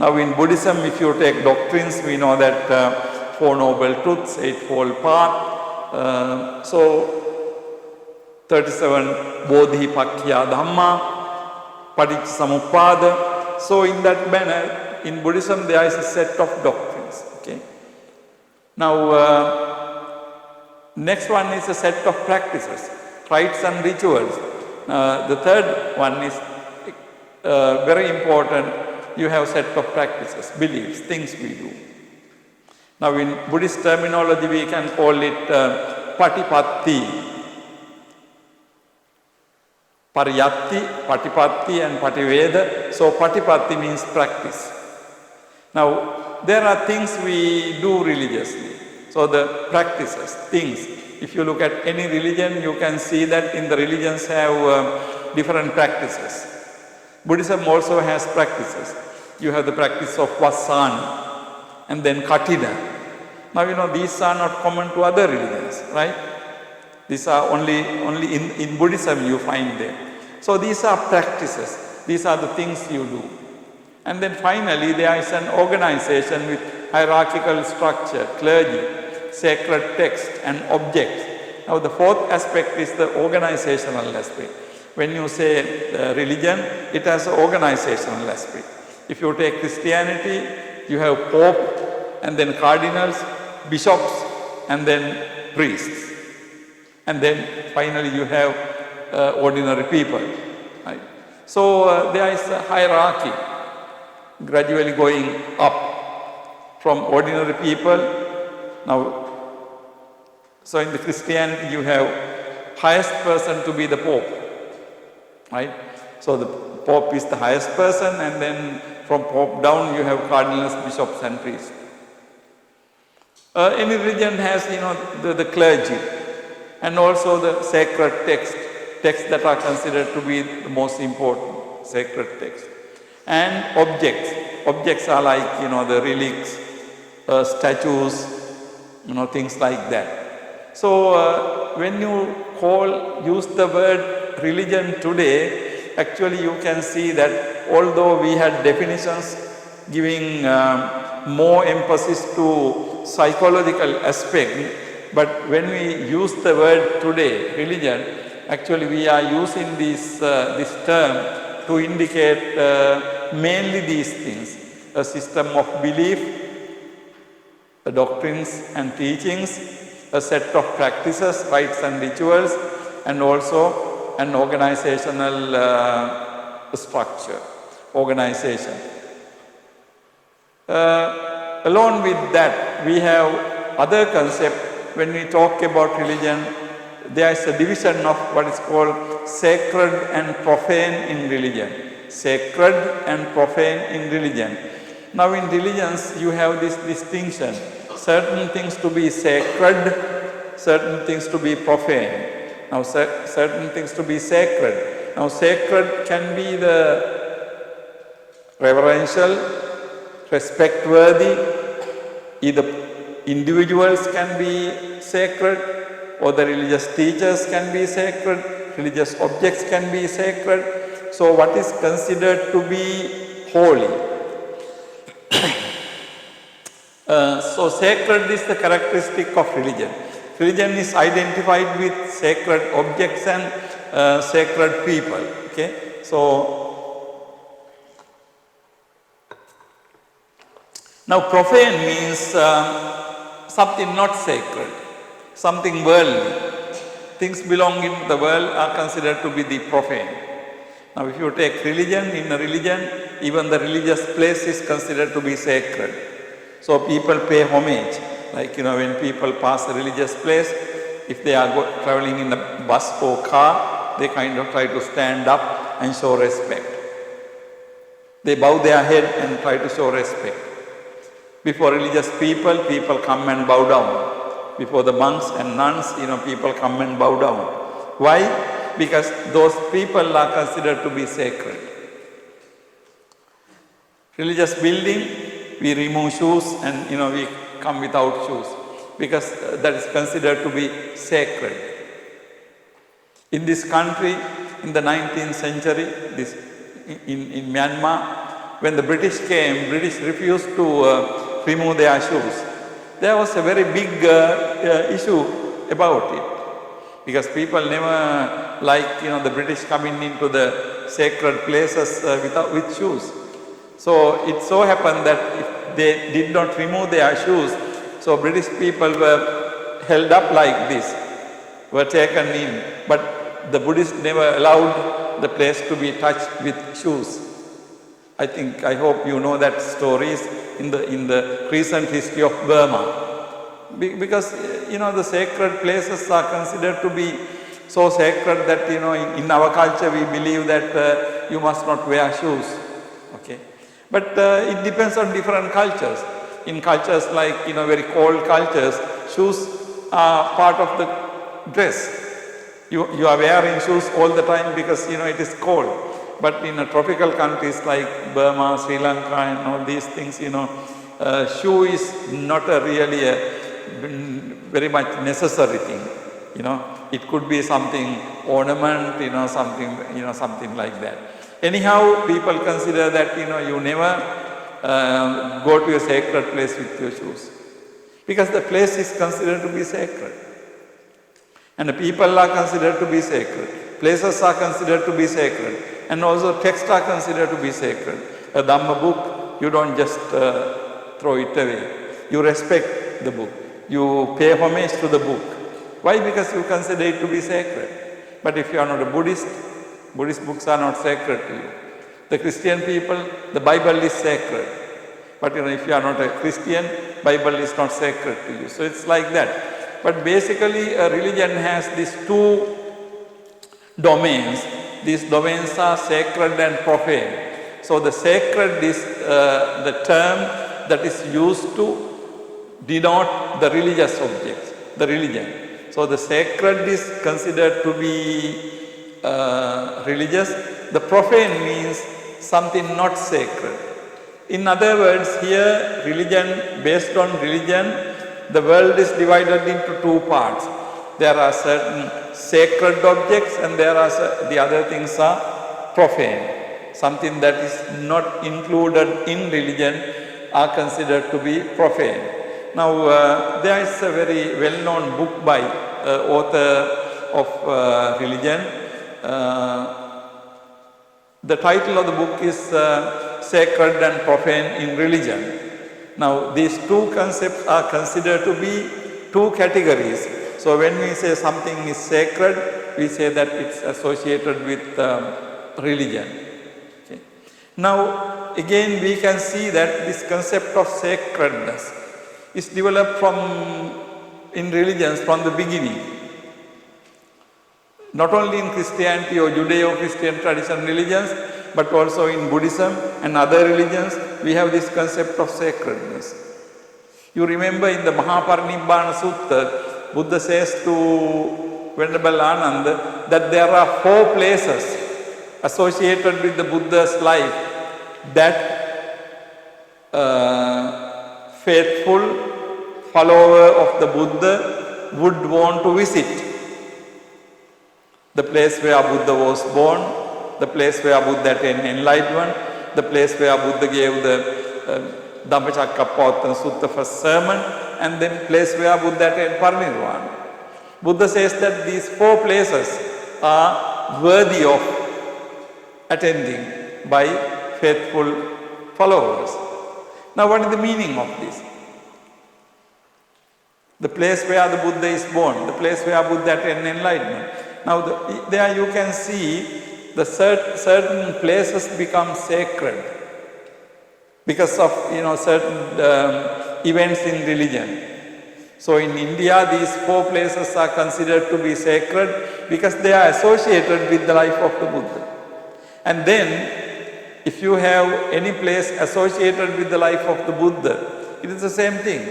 Now in Buddhism, if you take doctrines, we know that 4 Noble Truths, Eightfold Path, so 37 Bodhipakkhya Dhamma, Paticcasamuppada. So in that manner, in Buddhism there is a set of doctrines. Okay. Now next one is a set of practices, rites and rituals. The third one is very important. You have a set of practices, beliefs, things we do. Now in Buddhist terminology we can call it Patipatti. Pariyatti, Patipatti and Pativeda. So Patipatti means practice. Now there are things we do religiously. So the practices, things, if you look at any religion, you can see that in the religions have different practices. Buddhism also has practices. You have the practice of Vasana and then Katina. Now these are not common to other religions, right? These are only in Buddhism you find them. So these are practices. These are the things you do. And then finally there is an organization with hierarchical structure, clergy, sacred text and objects. Now the fourth aspect is the organizational aspect. When you say religion, it has an organizational aspect. If you take Christianity, you have Pope and then cardinals, bishops and then priests. And then finally you have ordinary people. Right? So there is a hierarchy gradually going up from ordinary people. Now, so in the Christianity you have highest person to be the Pope. Right? So the Pope is the highest person, and then from Pope down you have cardinals, bishops and priests. Any religion has the clergy and also the sacred texts that are considered to be the most important, sacred texts. And objects are like the relics, statues, things like that. So when you use the word religion today, actually you can see that although we had definitions giving more emphasis to psychological aspect, but when we use the word today, religion, actually we are using this term to indicate mainly these things: a system of belief, doctrines and teachings, a set of practices, rites and rituals, and also an organizational structure, organization. Along with that, we have other concepts. When we talk about religion, there is a division of what is called sacred and profane in religion. Sacred and profane in religion. Now in religions you have this distinction. Certain things to be sacred, certain things to be profane. Now certain things to be sacred. Now sacred can be the reverential, respect-worthy. Either individuals can be sacred, or the religious teachers can be sacred, religious objects can be sacred. So what is considered to be holy? So sacred is the characteristic of religion. Religion is identified with sacred objects and sacred people. Okay, so now profane means something not sacred, something worldly. Things belonging to the world are considered to be the profane. Now if you take religion, in a religion, even the religious place is considered to be sacred. So people pay homage, like when people pass a religious place, if they are traveling in a bus or car, they kind of try to stand up and show respect. They bow their head and try to show respect. Before religious people come and bow down. Before the monks and nuns, people come and bow down. Why? Because those people are considered to be sacred. Religious building, we remove shoes and we come without shoes, because that is considered to be sacred. In this country, in the 19th century, in Myanmar, when the British came, British refused to remove their shoes. There was a very big issue about it, because people never like the British coming into the sacred places with shoes. So it so happened that if they did not remove their shoes, so British people were held up like this, were taken in, but the Buddhists never allowed the place to be touched with shoes. I hope you know that stories in the recent history of Burma. Because the sacred places are considered to be so sacred that in our culture we believe that you must not wear shoes. Okay, but it depends on different cultures. In cultures like very cold cultures, shoes are part of the dress. You are wearing shoes all the time because it is cold. But in tropical countries like Burma, Sri Lanka and all these things, shoe is not really a very much necessary thing. It could be something ornament, something like that. Anyhow, people consider that, you never go to a sacred place with your shoes. Because the place is considered to be sacred. And the people are considered to be sacred. Places are considered to be sacred. And also texts are considered to be sacred. A Dhamma book, you don't just throw it away. You respect the book. You pay homage to the book. Why? Because you consider it to be sacred. But if you are not a Buddhist, Buddhist books are not sacred to you. The Christian people, the Bible is sacred. But if you are not a Christian, Bible is not sacred to you. So it's like that. But basically a religion has these two domains. These domains are sacred and profane. So the sacred is the term that is used to denote the religious objects, the religion. So the sacred is considered to be religious. The profane means something not sacred. In other words, here religion, based on religion, the world is divided into two parts. There are certain sacred objects and there are the other things are profane. Something that is not included in religion are considered to be profane. Now, there is a very well-known book by author of religion. The title of the book is Sacred and Profane in Religion. Now, these two concepts are considered to be two categories. So, when we say something is sacred, we say that it's associated with religion. Okay. Now, again, we can see that this concept of sacredness is developed in religions from the beginning. Not only in Christianity or Judeo-Christian tradition religions, but also in Buddhism and other religions, we have this concept of sacredness. You remember in the Mahaparinibbana Sutta, Buddha says to Venerable Ananda that there are 4 places associated with the Buddha's life that faithful follower of the Buddha would want to visit. The place where Buddha was born, the place where Buddha attained enlightenment, the place where Buddha gave the Dhammacakkappavattana Sutta first sermon, and then place where Buddha attained parinirvana. Buddha says that these 4 places are worthy of attending by faithful followers. Now, what is the meaning of this? The place where the Buddha is born, the place where Buddha attained enlightenment. Now, there you can see the certain places become sacred because of certain events in religion. So, in India, these 4 places are considered to be sacred because they are associated with the life of the Buddha. And then, if you have any place associated with the life of the Buddha, it is the same thing.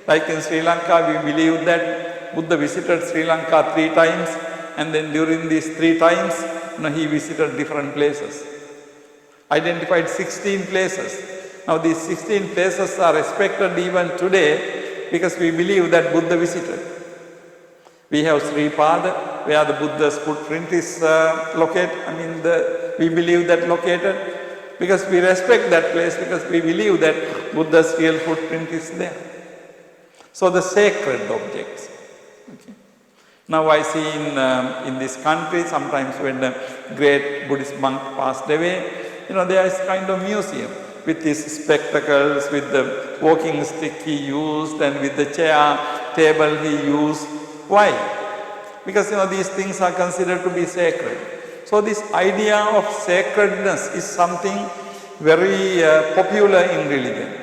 Like in Sri Lanka, we believe that Buddha visited Sri Lanka 3 times, and then during these 3 times, he visited different places. Identified 16 places. Now these 16 places are respected even today because we believe that Buddha visited. We have Sri Pada, where the Buddha's footprint is located. We believe that located because we respect that place because we believe that Buddha's real footprint is there. So the sacred objects. Okay. Now I see in this country, sometimes when the great Buddhist monk passed away, there is kind of museum with these spectacles, with the walking stick he used and with the chair, table he used. Why? Because these things are considered to be sacred. So this idea of sacredness is something very popular in religion.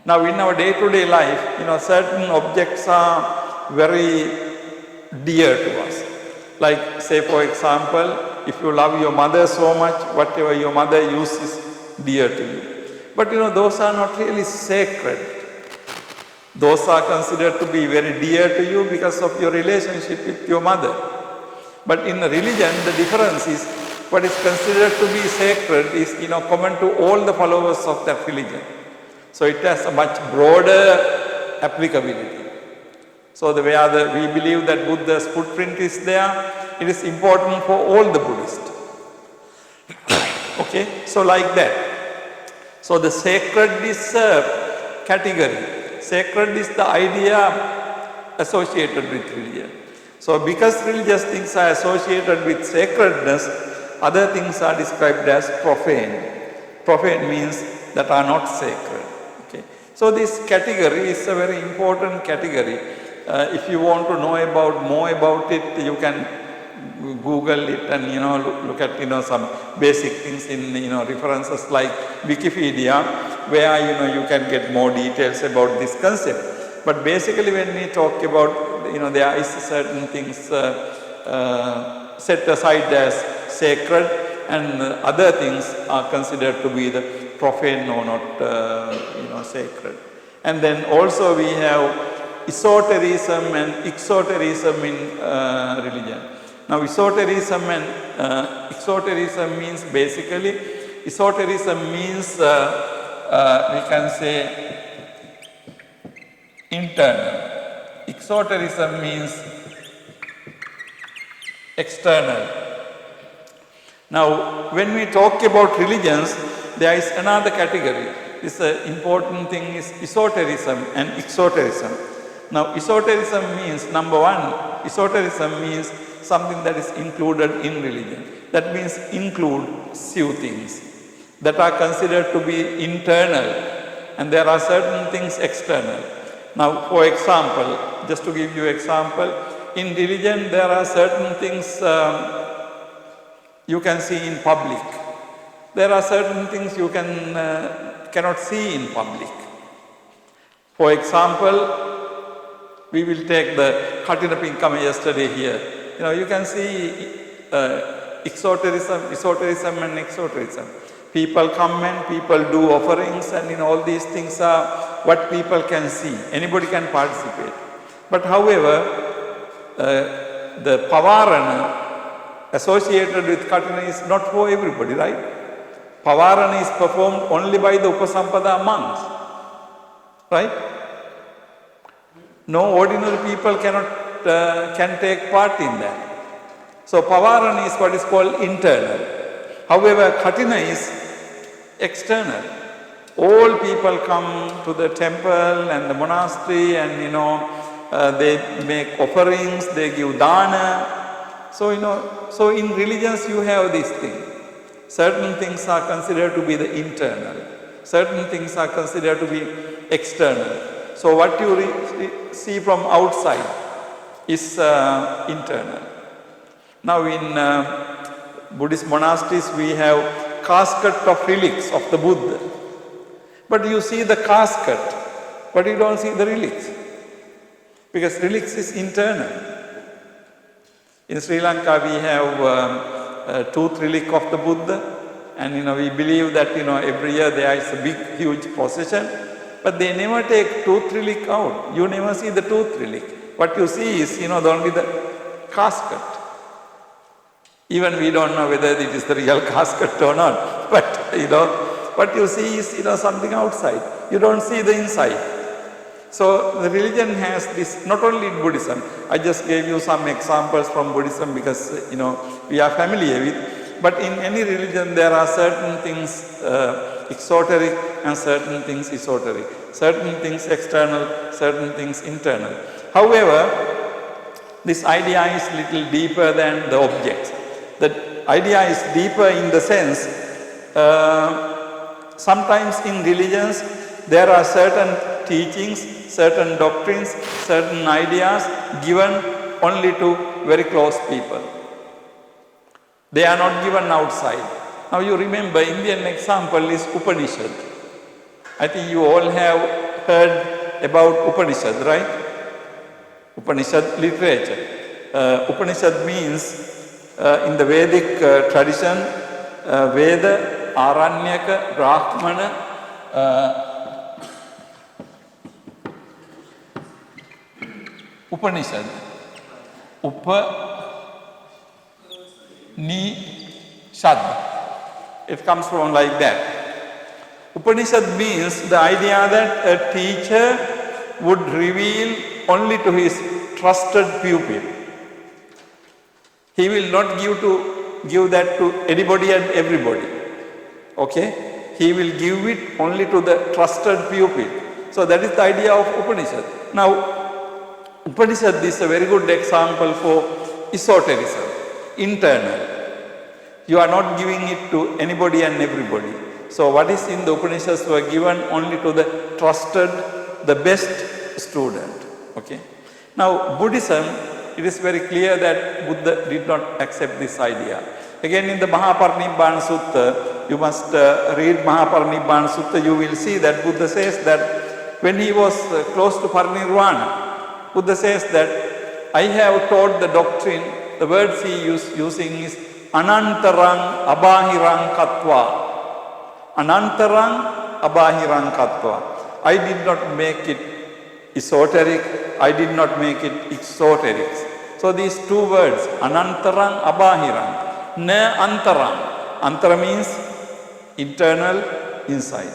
Now in our day-to-day life, certain objects are very dear to us. Like say for example, if you love your mother so much, whatever your mother uses is dear to you. But those are not really sacred. Those are considered to be very dear to you because of your relationship with your mother. But in a religion, the difference is what is considered to be sacred is, common to all the followers of that religion. So it has a much broader applicability. So the way we believe that Buddha's footprint is there, it is important for all the Buddhists. Okay, so like that. So the sacred is a category. Sacred is the idea associated with religion. So because religious things are associated with sacredness, other things are described as profane. Profane means that are not sacred. Okay. So this category is a very important category. If you want to know more about it, you can Google it and look at some basic things in references like Wikipedia, where you can get more details about this concept. But basically, when we talk about there is certain things set aside as sacred, and other things are considered to be the profane or not sacred. And then also we have esotericism and exotericism in religion. Now esotericism and exotericism means basically, esotericism means we can say internal. Exotericism means external. Now when we talk about religions, there is another category. This important thing is esotericism and exotericism. Now esotericism means, number one, esotericism means something that is included in religion. That means inclusive things that are considered to be internal, and there are certain things external. Now for example, just to give you example, in religion there are certain things you can see in public. There are certain things you cannot see in public. For example, we will take the Katina Pinkama yesterday here. You can see esotericism and exotericism. People come and people do offerings, and all these things are what people can see. Anybody can participate. But however, the Pavarana associated with Katina is not for everybody, right? Pavarana is performed only by the Upasampada monks, right? No ordinary people can take part in that. So Pavarana is what is called internal. However, Katina is external. All people come to the temple and the monastery, and they make offerings, they give dana. So in religions you have this thing. Certain things are considered to be the internal. Certain things are considered to be external. So what you see from outside is internal. Now in Buddhist monasteries we have casket of relics of the Buddha. But you see the casket, but you don't see the relics. Because relics is internal. In Sri Lanka we have tooth relic of the Buddha, and we believe that every year there is a big huge procession, but they never take tooth relic out. You never see the tooth relic. What you see is only the casket. Even we don't know whether it is the real casket or not, but what you see is something outside. You don't see the inside. So the religion has this, not only in Buddhism. I just gave you some examples from Buddhism because we are familiar with. But in any religion there are certain things exoteric and certain things esoteric. Certain things external, certain things internal. However, this idea is little deeper than the objects. The idea is deeper in the sense, sometimes in religions there are certain teachings, certain doctrines, certain ideas given only to very close people. They are not given outside. Now you remember, Indian example is Upanishad. I think you all have heard about Upanishad, right? Upanishad literature. Upanishad means in the Vedic tradition, Veda, Aranyaka, Brahmana, Upanishad. Upanishad. It comes from like that. Upanishad means the idea that a teacher would reveal only to his trusted pupil. He will not give that to anybody and everybody. Okay? He will give it only to the trusted pupil. So that is the idea of Upanishad. Now, Upanishad is a very good example for esotericism, internal. You are not giving it to anybody and everybody. So what is in the Upanishads were given only to the trusted, the best student. Okay? Now, Buddhism, it is very clear that Buddha did not accept this idea. Again, in the Mahaparinibbana Sutta, you must read Mahaparinibbana Sutta, you will see that Buddha says that when he was close to Parinirvana, Buddha says that I have taught the doctrine, the words he using is Anantarang Abahirang Katva. Anantarang Abahirang Katva. I did not make it esoteric, I did not make it exoteric. So these two words, Anantarang Abahirang. Na Antarang. Antara means internal, inside.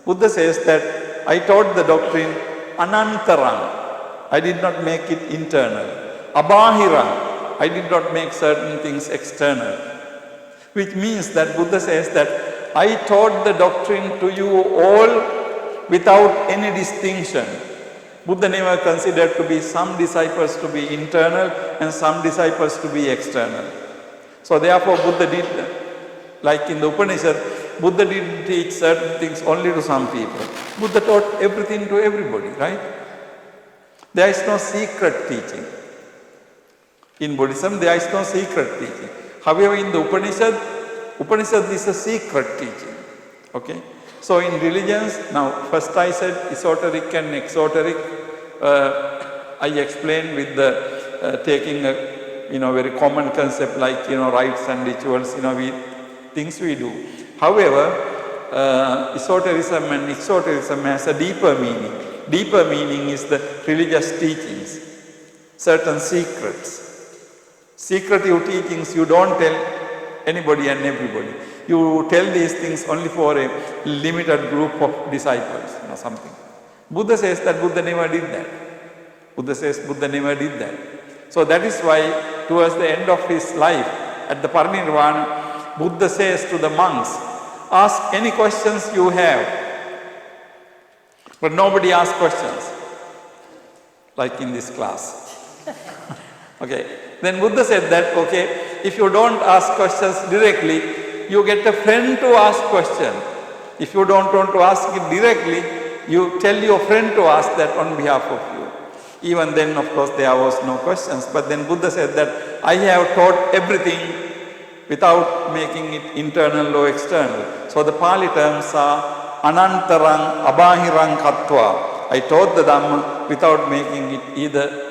Buddha says that I taught the doctrine Anantarang. I did not make it internal. Abahirang. I did not make certain things external. Which means that Buddha says that I taught the doctrine to you all without any distinction. Buddha never considered to be some disciples to be internal and some disciples to be external. So therefore Buddha did, like in the Upanishad, Buddha didn't teach certain things only to some people. Buddha taught everything to everybody, right? There is no secret teaching. In Buddhism, there is no secret teaching. However, in the Upanishad is a secret teaching. Okay? So in religions, now first I said esoteric and exoteric. I explained with the taking a very common concept like rites and rituals, things we do. However, esotericism and exotericism has a deeper meaning. Deeper meaning is the religious teachings, certain secrets. Secretive teachings you don't tell anybody and everybody. You tell these things only for a limited group of disciples, something. Buddha says that Buddha never did that. Buddha says Buddha never did that. So that is why towards the end of his life, at the Parinirvana, Buddha says to the monks, ask any questions you have. But nobody asks questions, like in this class. Okay. Then Buddha said that, okay, if you don't ask questions directly, you get a friend to ask question. If you don't want to ask it directly, you tell your friend to ask that on behalf of you. Even then, of course, there was no questions. But then Buddha said that I have taught everything without making it internal or external. So the Pali terms are Anantarang Abahirang Katva. I taught the Dhamma without making it either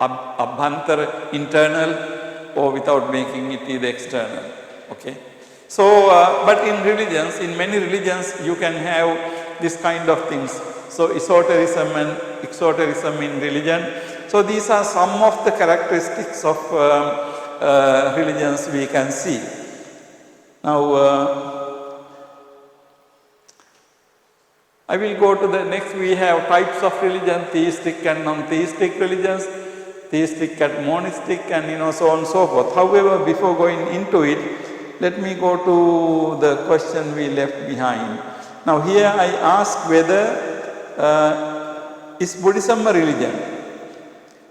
abhantara, internal, or without making it either external. Okay. So, but in religions, in many religions, you can have this kind of things. So, esotericism and exotericism in religion. So, these are some of the characteristics of religions we can see. Now, I will go to the next. We have types of religion, theistic and non-theistic religions, theistic and monistic, and so on and so forth. However, before going into it, let me go to the question we left behind. Now here I ask whether is Buddhism a religion?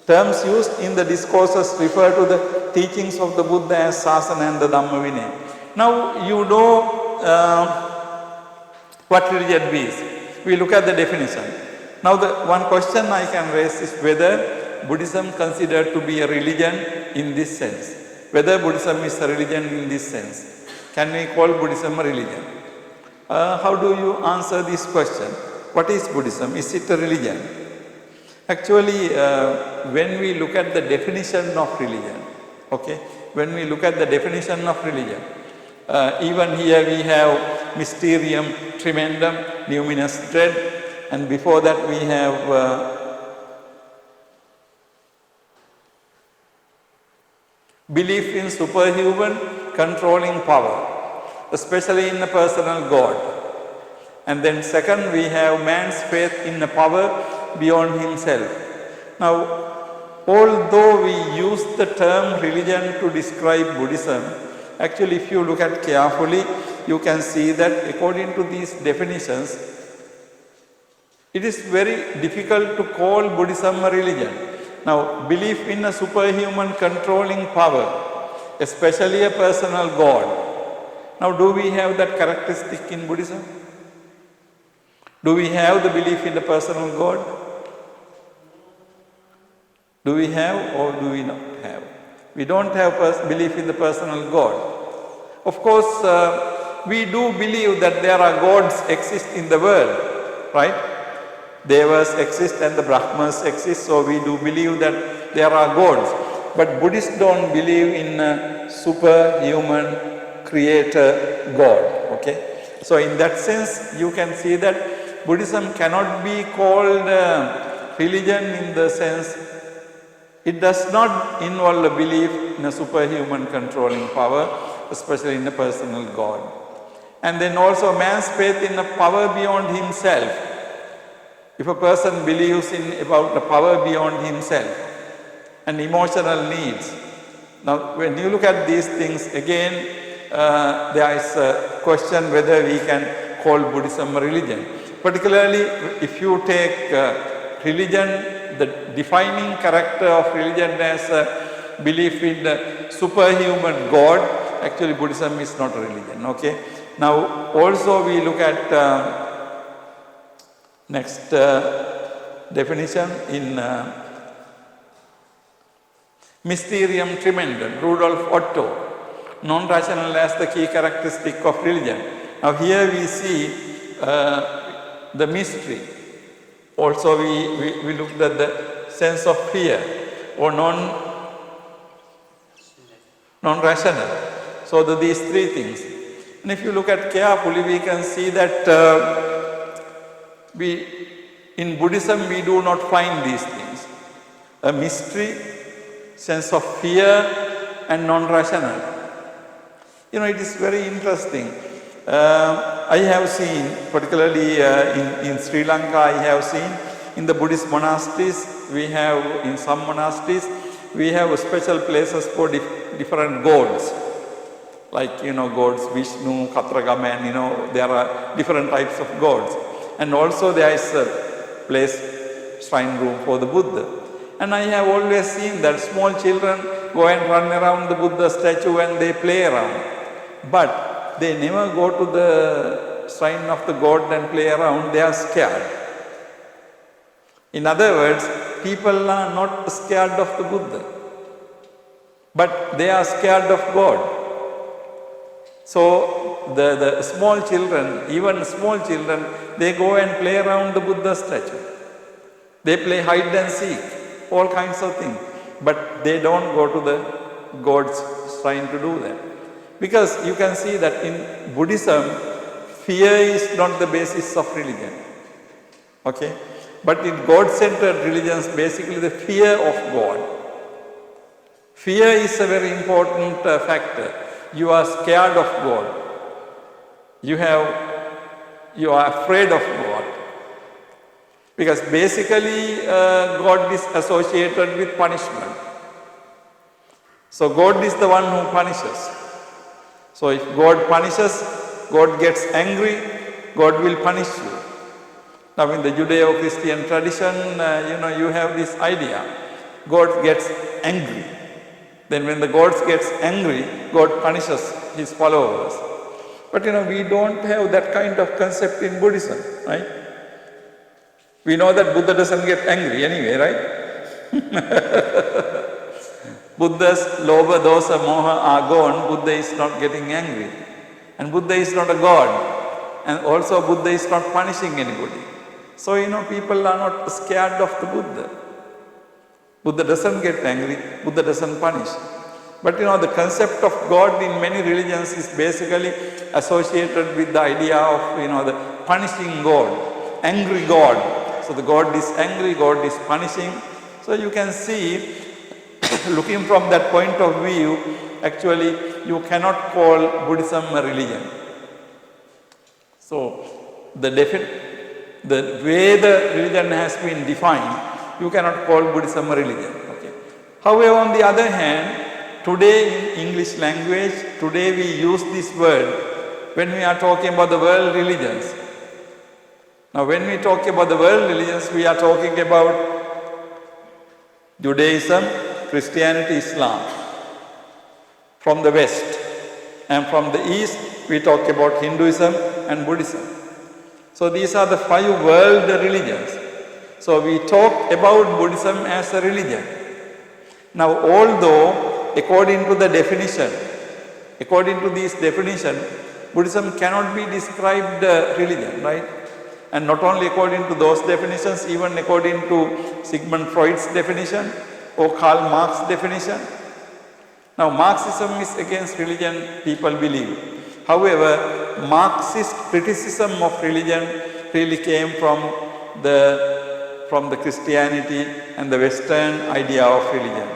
Terms used in the discourses refer to the teachings of the Buddha as Sasana and the Dhamma Vinaya. Now you know what religion is. We look at the definition. Now the one question I can raise is whether Buddhism considered to be a religion in this sense. Whether Buddhism is a religion in this sense. Can we call Buddhism a religion? How do you answer this question? What is Buddhism? Is it a religion? Actually, when we look at the definition of religion, okay, when we look at the definition of religion, even here we have mysterium tremendum, numinous dread, and before that we have belief in superhuman controlling power, especially in a personal God. And then second, we have man's faith in a power beyond himself. Now, although we use the term religion to describe Buddhism, actually if you look at carefully, you can see that according to these definitions, it is very difficult to call Buddhism a religion. Now, belief in a superhuman controlling power, especially a personal God. Now, do we have that characteristic in Buddhism? Do we have the belief in the personal God? Do we have or do we not have? We don't have belief in the personal God. Of course, we do believe that there are gods exist in the world, right? Devas exist and the Brahmas exist, so we do believe that there are gods. But Buddhists don't believe in a superhuman creator God, okay? So in that sense, you can see that Buddhism cannot be called religion in the sense it does not involve a belief in a superhuman controlling power, especially in a personal God. And then also man's faith in a power beyond himself. If a person believes in about the power beyond himself and emotional needs. Now, when you look at these things again, there is a question whether we can call Buddhism a religion. Particularly if you take religion, the defining character of religion as a belief in the superhuman God, actually Buddhism is not a religion, okay? Now, also we look at next definition in Mysterium Tremendum, Rudolf Otto, non-rational as the key characteristic of religion. Now here we see the mystery. Also we looked at the sense of fear or non-rational. So these three things. And if you look at carefully, we can see that in Buddhism we do not find these things. A mystery, sense of fear and non-rational. You know, it is very interesting. I have seen, particularly in Sri Lanka, I have seen in the Buddhist monasteries, we have in some monasteries, we have special places for different gods. Like, you know, gods Vishnu, Katragama, and you know, there are different types of gods. And also there is a place, shrine room for the Buddha. And I have always seen that small children go and run around the Buddha statue and they play around. But they never go to the shrine of the god and play around, they are scared. In other words, people are not scared of the Buddha, but they are scared of God. So the small children, even small children, they go and play around the Buddha statue. They play hide and seek, all kinds of things. But they don't go to the God's shrine to do that. Because you can see that in Buddhism, fear is not the basis of religion. Okay? But in God-centered religions, basically the fear of God. Fear is a very important factor. You are scared of God. You are afraid of God. Because basically God is associated with punishment. So God is the one who punishes. So if God punishes, God gets angry, God will punish you. Now in the Judeo-Christian tradition, you have this idea. God gets angry. Then when the God gets angry, God punishes his followers. But we don't have that kind of concept in Buddhism, right? We know that Buddha doesn't get angry anyway, right? Buddha's lobha, dosa, moha are gone. Buddha is not getting angry. And Buddha is not a God. And also Buddha is not punishing anybody. So, people are not scared of the Buddha. Buddha doesn't get angry. Buddha doesn't punish. But the concept of God in many religions is basically associated with the idea of, the punishing God, angry God. So the God is angry, God is punishing. So you can see looking from that point of view, actually you cannot call Buddhism a religion. So the way the religion has been defined, you cannot call Buddhism a religion. Okay. However, on the other hand, today in English language, today we use this word when we are talking about the world religions. Now when we talk about the world religions, we are talking about Judaism, Christianity, Islam from the West, and from the East we talk about Hinduism and Buddhism. So these are the 5 world religions. So we talk about Buddhism as a religion. Now although according to the definition, according to this definition, Buddhism cannot be described religion, right? And not only according to those definitions, even according to Sigmund Freud's definition or Karl Marx's definition. Now Marxism is against religion, people believe. However, Marxist criticism of religion really came from the Christianity and the Western idea of religion.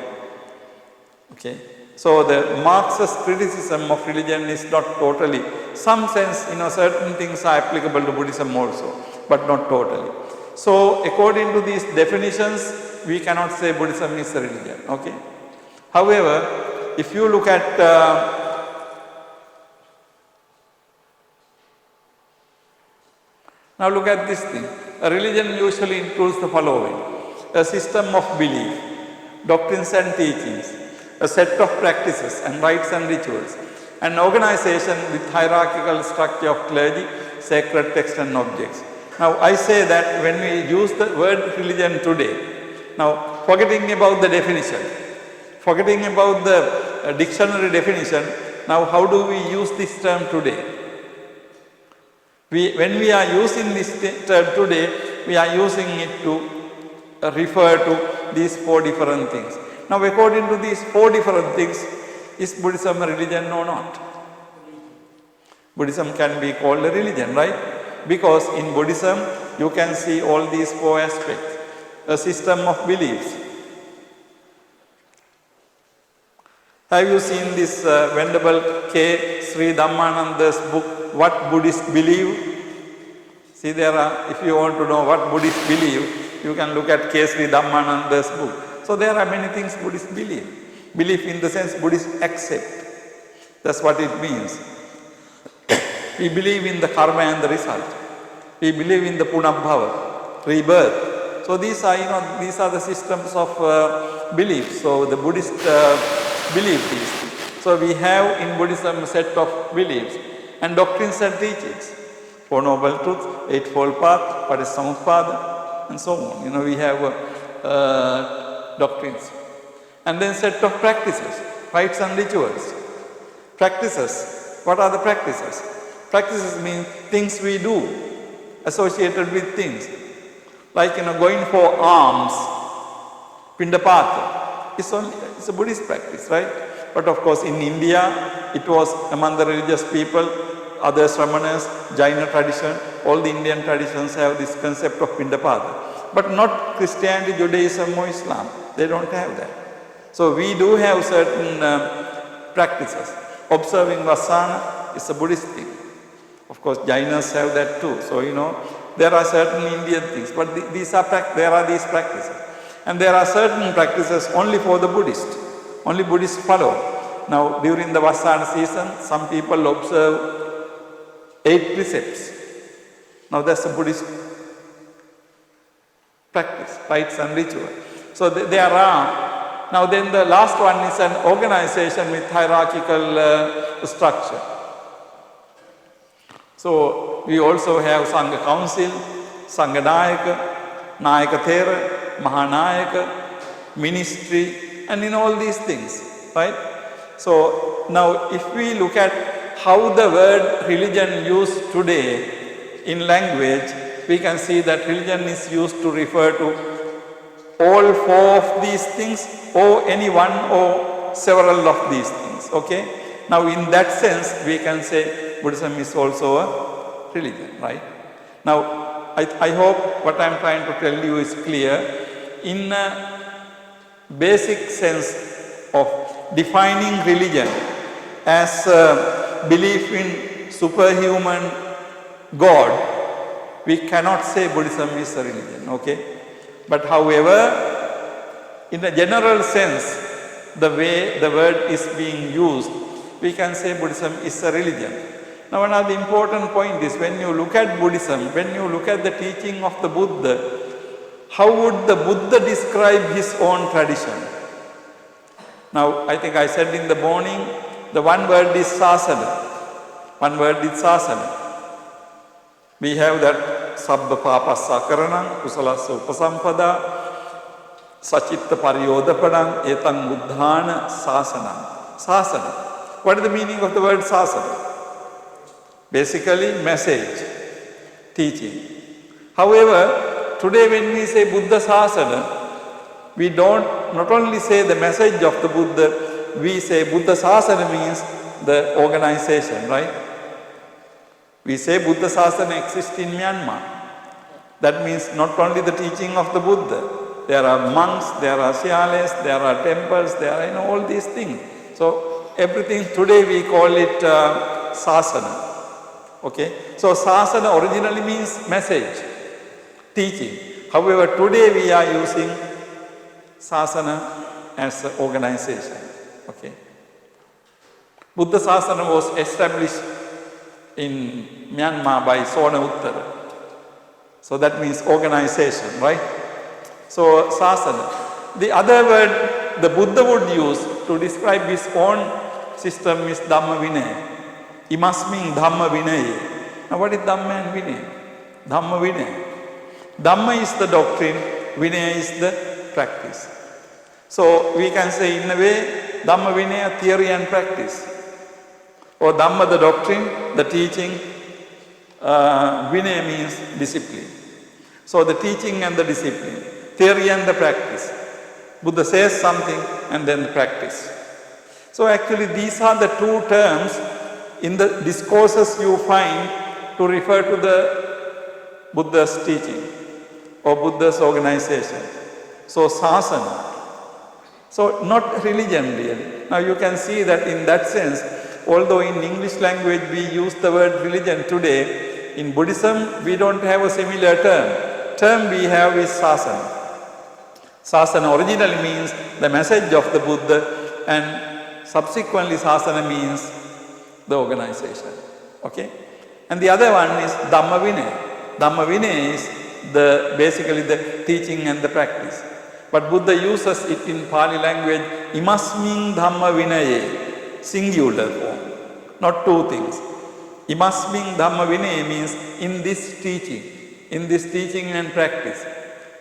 Okay. So the Marxist criticism of religion is not totally, some sense, certain things are applicable to Buddhism also, but not totally. So according to these definitions, we cannot say Buddhism is a religion. Okay. However, if you look at now look at this thing. A religion usually includes the following: a system of belief, doctrines and teachings, a set of practices and rites and rituals, an organization with hierarchical structure of clergy, sacred texts and objects. Now I say that when we use the word religion today, now forgetting about the definition, forgetting about the dictionary definition, now how do we use this term today? When we are using this term today, we are using it to refer to these 4 different things. Now according to these 4 different things, is Buddhism a religion or not? Buddhism can be called a religion, right? Because in Buddhism, you can see all these 4 aspects. A system of beliefs. Have you seen this Venerable K. Sri Dhammananda's book, What Buddhists Believe? See, there are, if you want to know what Buddhists believe, you can look at K. Sri Dhammananda's book. So there are many things Buddhists believe. Belief in the sense Buddhists accept. That's what it means. We believe in the karma and the result. We believe in the punabhava, rebirth. So these are, these are the systems of belief. So the Buddhists believe these things. So we have in Buddhism a set of beliefs and doctrines and teachings. 4 Noble Truths, Eightfold Path, Patisamuppada, and so on. We have doctrines. And then set of practices, rites and rituals. Practices. What are the practices? Practices mean things we do associated with things. Like going for alms, Pindapata. It's a Buddhist practice, right? But of course in India, it was among the religious people, other Sramanas, Jaina tradition, all the Indian traditions have this concept of Pindapata. But not Christianity, Judaism or Islam. They don't have that. So we do have certain practices. Observing Vasana is a Buddhist thing. Of course, Jainas have that too. So, there are certain Indian things, but there are these practices. And there are certain practices only for the Buddhist. Only Buddhists follow. Now, during the Vasana season, some people observe 8 precepts. Now, that's a Buddhist practice, rites and ritual. So, there are. Now, then the last one is an organization with hierarchical structure. So, we also have Sangha Council, Sangha Nayaka, Nayaka Thera, Mahanayaka, ministry, and in all these things, right? So, now if we look at how the word religion used today in language, we can see that religion is used to refer to all 4 of these things or any one or several of these things, okay? Now in that sense, we can say Buddhism is also a religion, right? Now, I hope what I am trying to tell you is clear. In basic sense of defining religion as belief in superhuman God, we cannot say Buddhism is a religion, okay? But however, in a general sense, the way the word is being used, we can say Buddhism is a religion. Now another important point is when you look at Buddhism, when you look at the teaching of the Buddha, how would the Buddha describe his own tradition? Now I think I said in the morning, the one word is sasana. One word is sasana. We have that sabba papassa karanam, kusalassa upasampada, sachitta pariyodapadam, etam buddhana sasanam. Sasana. What is the meaning of the word sasana? Basically, message, teaching. However, today when we say Buddha Sasana, we don't not only say the message of the Buddha, we say Buddha Sasana means the organization, right? We say Buddha Sasana exists in Myanmar. That means not only the teaching of the Buddha. There are monks, there are syalas, there are temples, there are all these things. So everything today we call it Sasana. Okay, so sasana originally means message, teaching. However, today we are using sasana as an organization. Okay, Buddha Sasana was established in Myanmar by Sona Uttara. So that means organization, right? So sasana. The other word the Buddha would use to describe his own system is Dhamma Vinaya. Imasmin Dhamma Vinaya. Now what is Dhamma and Vinaya? Dhamma Vinaya. Dhamma is the doctrine, Vinaya is the practice. So we can say in a way, Dhamma Vinaya, theory and practice. Or Dhamma, the doctrine, the teaching, Vinaya means discipline. So the teaching and the discipline, theory and the practice. Buddha says something and then the practice. So actually these are the two terms in the discourses you find to refer to the Buddha's teaching or Buddha's organization. So sasana. So not religion really. Now you can see that in that sense, although in English language we use the word religion today, in Buddhism we don't have a similar term. Term we have is sasana. Sasana originally means the message of the Buddha and subsequently sasana means the organization. Okay? And the other one is Dhamma Vinaya. Dhamma Vinaya is basically the teaching and the practice. But Buddha uses it in Pali language, Imasmin Dhamma Vinaya, singular form, not two things. Imasmin Dhamma Vinaya means in this teaching and practice.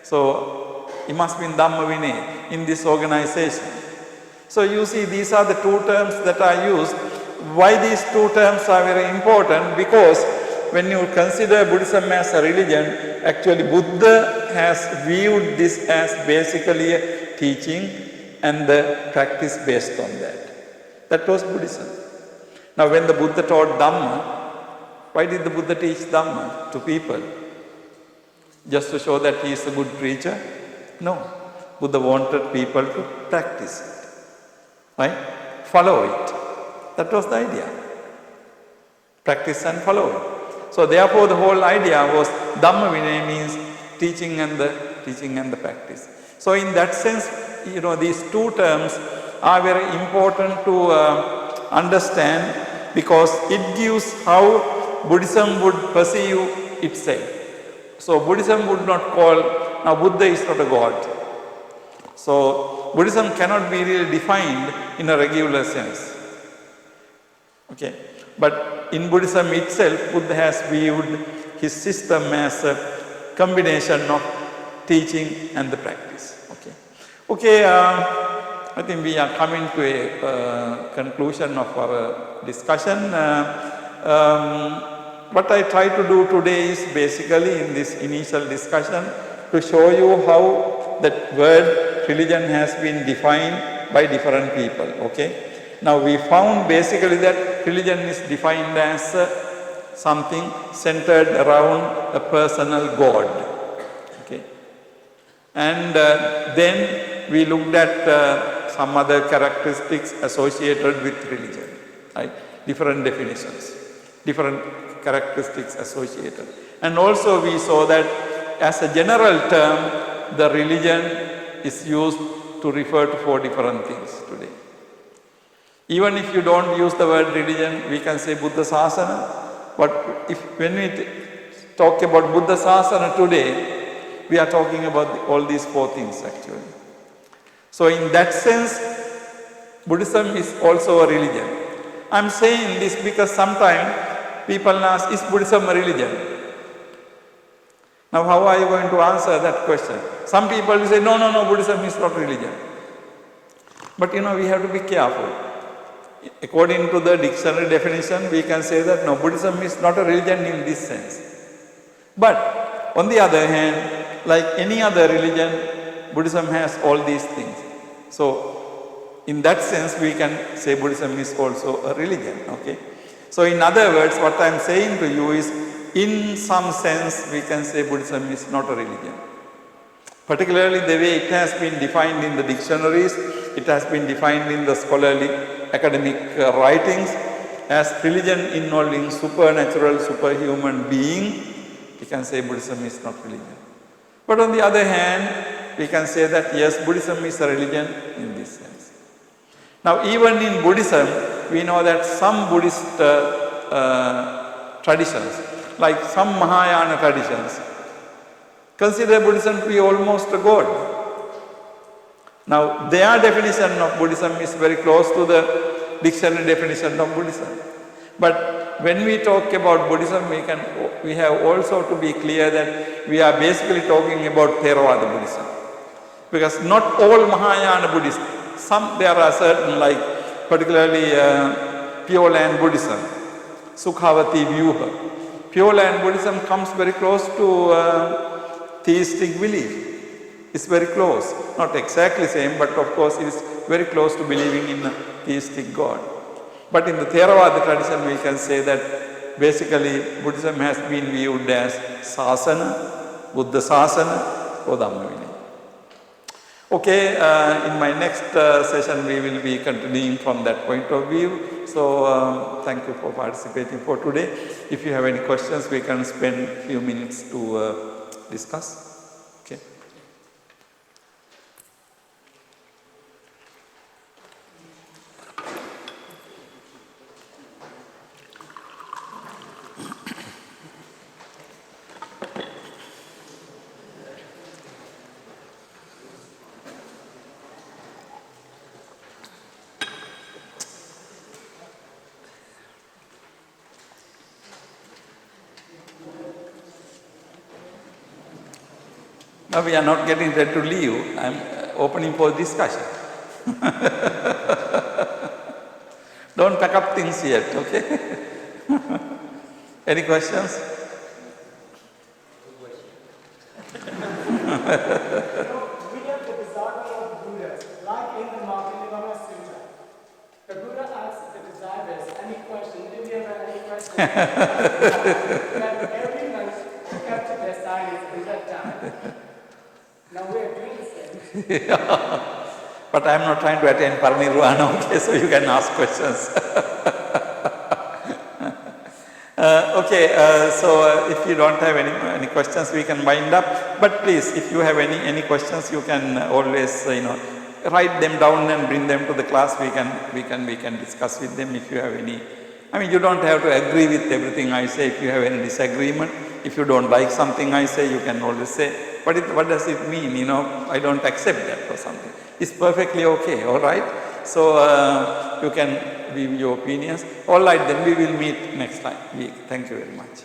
So, Imasmin Dhamma Vinaya, in this organization. So you see these are the two terms that are used. Why these two terms are very important? Because when you consider Buddhism as a religion, actually Buddha has viewed this as basically a teaching and the practice based on that. That was Buddhism. Now when the Buddha taught Dhamma, why did the Buddha teach Dhamma to people? Just to show that he is a good preacher? No. Buddha wanted people to practice it. Right? Follow it. That was the idea. Practice and follow it. So therefore the whole idea was Dhamma Vinaya means teaching and the practice. So in that sense, these two terms are very important to understand because it gives how Buddhism would perceive itself. So Buddhism would not call, now Buddha is not a god. So Buddhism cannot be really defined in a regular sense. Okay, but in Buddhism itself, Buddha has viewed his system as a combination of teaching and the practice. Okay, I think we are coming to a conclusion of our discussion. What I try to do today is basically in this initial discussion to show you how that word religion has been defined by different people. Okay. Now we found basically that religion is defined as something centered around a personal God. Okay. And then we looked at some other characteristics associated with religion, right? Different definitions, different characteristics associated. And also we saw that as a general term, the religion is used to refer to 4 different things today. Even if you don't use the word religion, we can say Buddha Sasana. But when we talk about Buddha Sasana today, we are talking about all these 4 things actually. So in that sense, Buddhism is also a religion. I'm saying this because sometimes people ask, is Buddhism a religion? Now how are you going to answer that question? Some people will say, no, Buddhism is not religion. But we have to be careful. According to the dictionary definition, we can say that no, Buddhism is not a religion in this sense. But on the other hand, like any other religion, Buddhism has all these things. So in that sense, we can say Buddhism is also a religion. Okay. So in other words, what I am saying to you is, in some sense, we can say Buddhism is not a religion. Particularly the way it has been defined in the dictionaries, it has been defined in the scholarly academic writings as religion involving supernatural, superhuman being. We can say Buddhism is not religion. But on the other hand, we can say that yes, Buddhism is a religion in this sense. Now even in Buddhism, we know that some Buddhist traditions, like some Mahayana traditions, consider Buddhism to be almost a god. Now their definition of Buddhism is very close to the dictionary definition of Buddhism. But when we talk about Buddhism, we have also to be clear that we are basically talking about Theravada Buddhism. Because not all Mahayana Buddhists, there are certain, like particularly Pure Land Buddhism, Sukhavati Vyuha. Pure Land Buddhism comes very close to theistic belief. It's very close. Not exactly same, but of course it is very close to believing in a theistic God. But in the Theravada tradition, we can say that basically Buddhism has been viewed as Sasana, Buddha Sasana, or Dhamma Vinaya. Okay, in my next session we will be continuing from that point of view. So thank you for participating for today. If you have any questions, we can spend a few minutes to discuss. Okay. Now we are not getting ready to leave. I am opening for discussion. Don't pack up things yet, okay? Any questions? We have the desire of Buddhas, like in the Mahavira Sutta. The Buddha asks the disciples any question. If you have any questions, that every month capture their silence in that time. Now we are doing the same. But I am not trying to attain Parinirvana, okay, so you can ask questions. So if you don't have any questions, we can wind up. But please, if you have any questions, you can always write them down and bring them to the class. We can discuss with them if you have any. I mean, you don't have to agree with everything I say. If you have any disagreement, if you don't like something I say, you can always say, what does it mean? I don't accept that or something. It's perfectly okay, all right? So you can give your opinions. All right, then we will meet next time. Thank you very much.